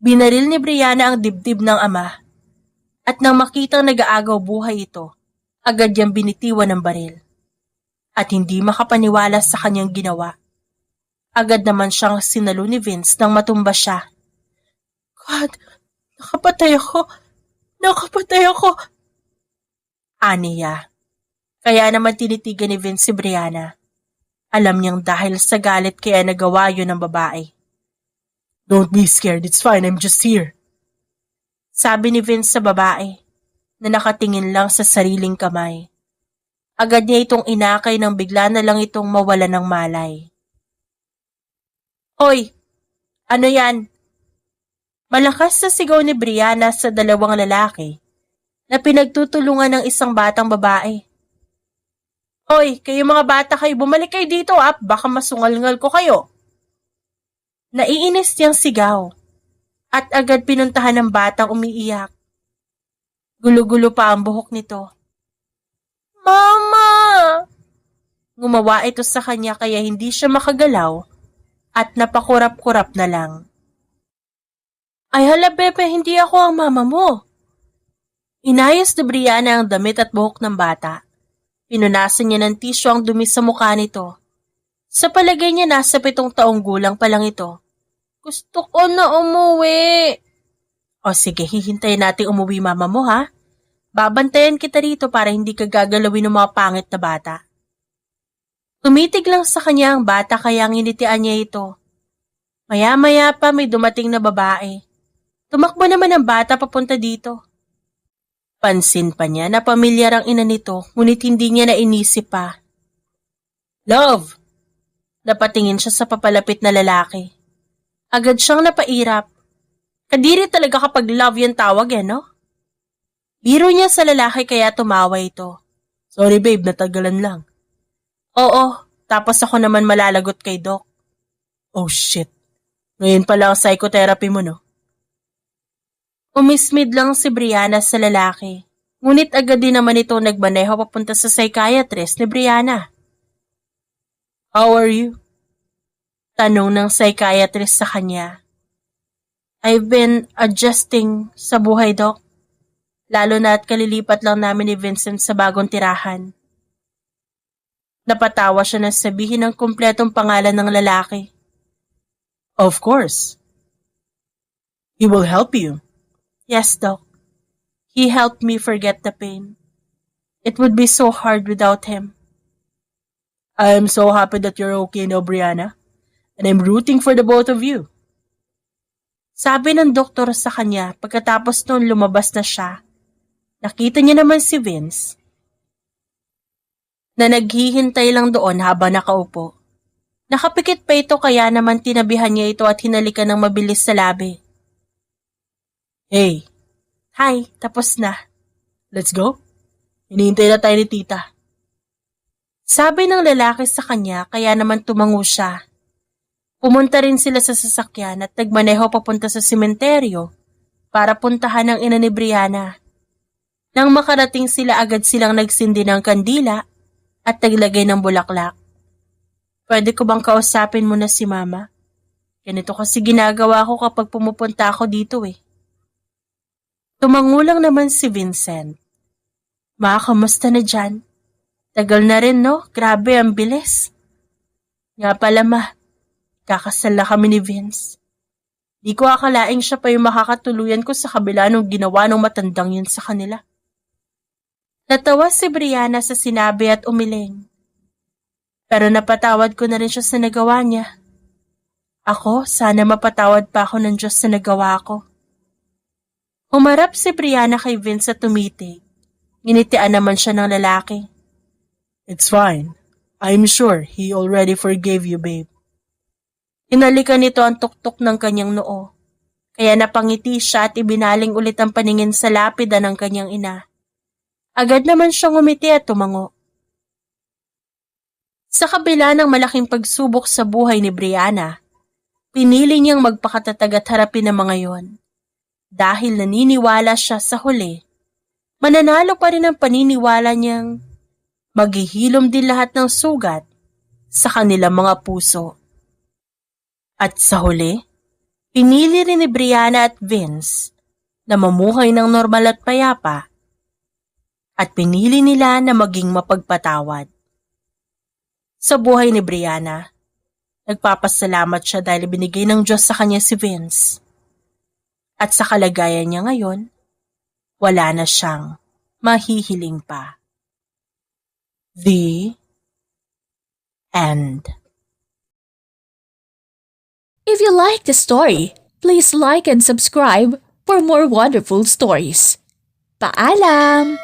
Binaril ni Brianna ang dibdib ng ama at nang makitang nag-aagaw buhay ito, agad niyang binitiwan ng baril. At hindi makapaniwala sa kanyang ginawa. Agad naman siyang sinalo ni Vince nang matumba siya. God, nakapatay ako! Nakapatay ako! Aniya. Kaya naman tinitigan ni Vince si Brianna. Alam niyang dahil sa galit kaya nagawa yun ng babae. Don't be scared, it's fine, I'm just here. Sabi ni Vince sa babae na nakatingin lang sa sariling kamay. Agad niya itong inakay nang bigla na lang itong mawala ng malay. Hoy! Ano yan? Malakas na sigaw ni Brianna sa dalawang lalaki na pinagtutulungan ng isang batang babae. Hoy, kayo mga bata kayo, bumalik kayo dito baka masungal-ngal ko kayo. Naiinis niyang sigaw at agad pinuntahan ng batang umiiyak. Gulo-gulo pa ang buhok nito. Mama! Ngumawa ito sa kanya kaya hindi siya makagalaw at napakurap-kurap na lang. Ay hala Bebe, hindi ako ang mama mo. Inayos ni Brianna ang damit at buhok ng bata. Pinunasan niya ng tisyo ang dumi sa mukha nito. Sa palagay niya nasa 7 taong gulang pa lang ito. Gusto ko na umuwi. O sige, hihintayin natin umuwi mama mo ha. Babantayan kita rito para hindi ka gagalawin ng mga pangit na bata. Tumitig lang sa kanya ang bata kaya nginitian niya ito. Maya-maya pa may dumating na babae. Tumakbo naman ang bata papunta dito. Pansin pa niya na pamilyar ang ina nito ngunit hindi niya na inisip pa. Love! Napatingin siya sa papalapit na lalaki. Agad siyang napairap. Kadiri talaga kapag love yung tawag no? Biro niya sa lalaki kaya tumawa ito. Sorry babe, natagalan lang. Oo, tapos ako naman malalagot kay Doc. Oh shit, ngayon pala ang psychotherapy mo no? Umismid lang si Brianna sa lalaki. Ngunit agad din naman ito nagmaneho papunta sa psychiatrist ni Brianna. How are you? Tanong ng psychiatrist sa kanya. I've been adjusting sa buhay, Doc. Lalo na at kalilipat lang namin ni Vincent sa bagong tirahan. Napatawa siya na sabihin ang kumpletong pangalan ng lalaki. Of course. He will help you. Yes, Doc. He helped me forget the pain. It would be so hard without him. I am so happy that you're okay now, Brianna. And I'm rooting for the both of you. Sabi ng doktor sa kanya pagkatapos noon lumabas na siya. Nakita niya naman si Vince na naghihintay lang doon habang nakaupo. Nakapikit pa ito kaya naman tinabihan niya ito at hinalikan ng mabilis sa labi. Hey. Hi, tapos na. Let's go? Hinihintay na tayo ni tita. Sabi ng lalaki sa kanya kaya naman tumango siya. Pumunta rin sila sa sasakyan at nagmaneho papunta sa sementeryo para puntahan ang ina ni Brianna. Nang makarating sila agad silang nagsindi ng kandila at naglagay ng bulaklak. Pwede ko bang kausapin mo na si mama? Ganito kasi ginagawa ko kapag pumupunta ako dito Tumangulang naman si Vincent. Ma, kamusta na dyan? Tagal na rin, no? Grabe, ang bilis. Nga pala, ma, kakasal na kami ni Vince. Di ko akalaing siya pa yung makakatuluyan ko sa kabila nung ginawa ng matandang yun sa kanila. Natawa si Brianna sa sinabi at umiling. Pero napatawad ko na rin siya sa nagawa niya. Ako, sana mapatawad pa ako ng Diyos sa nagawa ko. Humarap si Brianna kay Vince at tumitig. Nginitian naman siya ng lalaki. It's fine. I'm sure he already forgave you, babe. Hinalikan nito ang tuktok ng kanyang noo. Kaya napangiti siya at ibinaling ulit ang paningin sa lapida ng kanyang ina. Agad naman siyang umiti at tumango. Sa kabila ng malaking pagsubok sa buhay ni Brianna, pinili niyang magpakatatag at harapin ang mga yon. Dahil naniniwala siya sa huli, mananalo pa rin ang paniniwala niyang maghihilom din lahat ng sugat sa kanilang mga puso. At sa huli, pinili rin ni Brianna at Vince na mamuhay ng normal at payapa at pinili nila na maging mapagpatawad. Sa buhay ni Brianna, nagpapasalamat siya dahil binigay ng Diyos sa kanya si Vince. At sa kalagayan niya ngayon, wala na siyang mahihiling pa. The End. If you like the story, please like and subscribe for more wonderful stories. Paalam!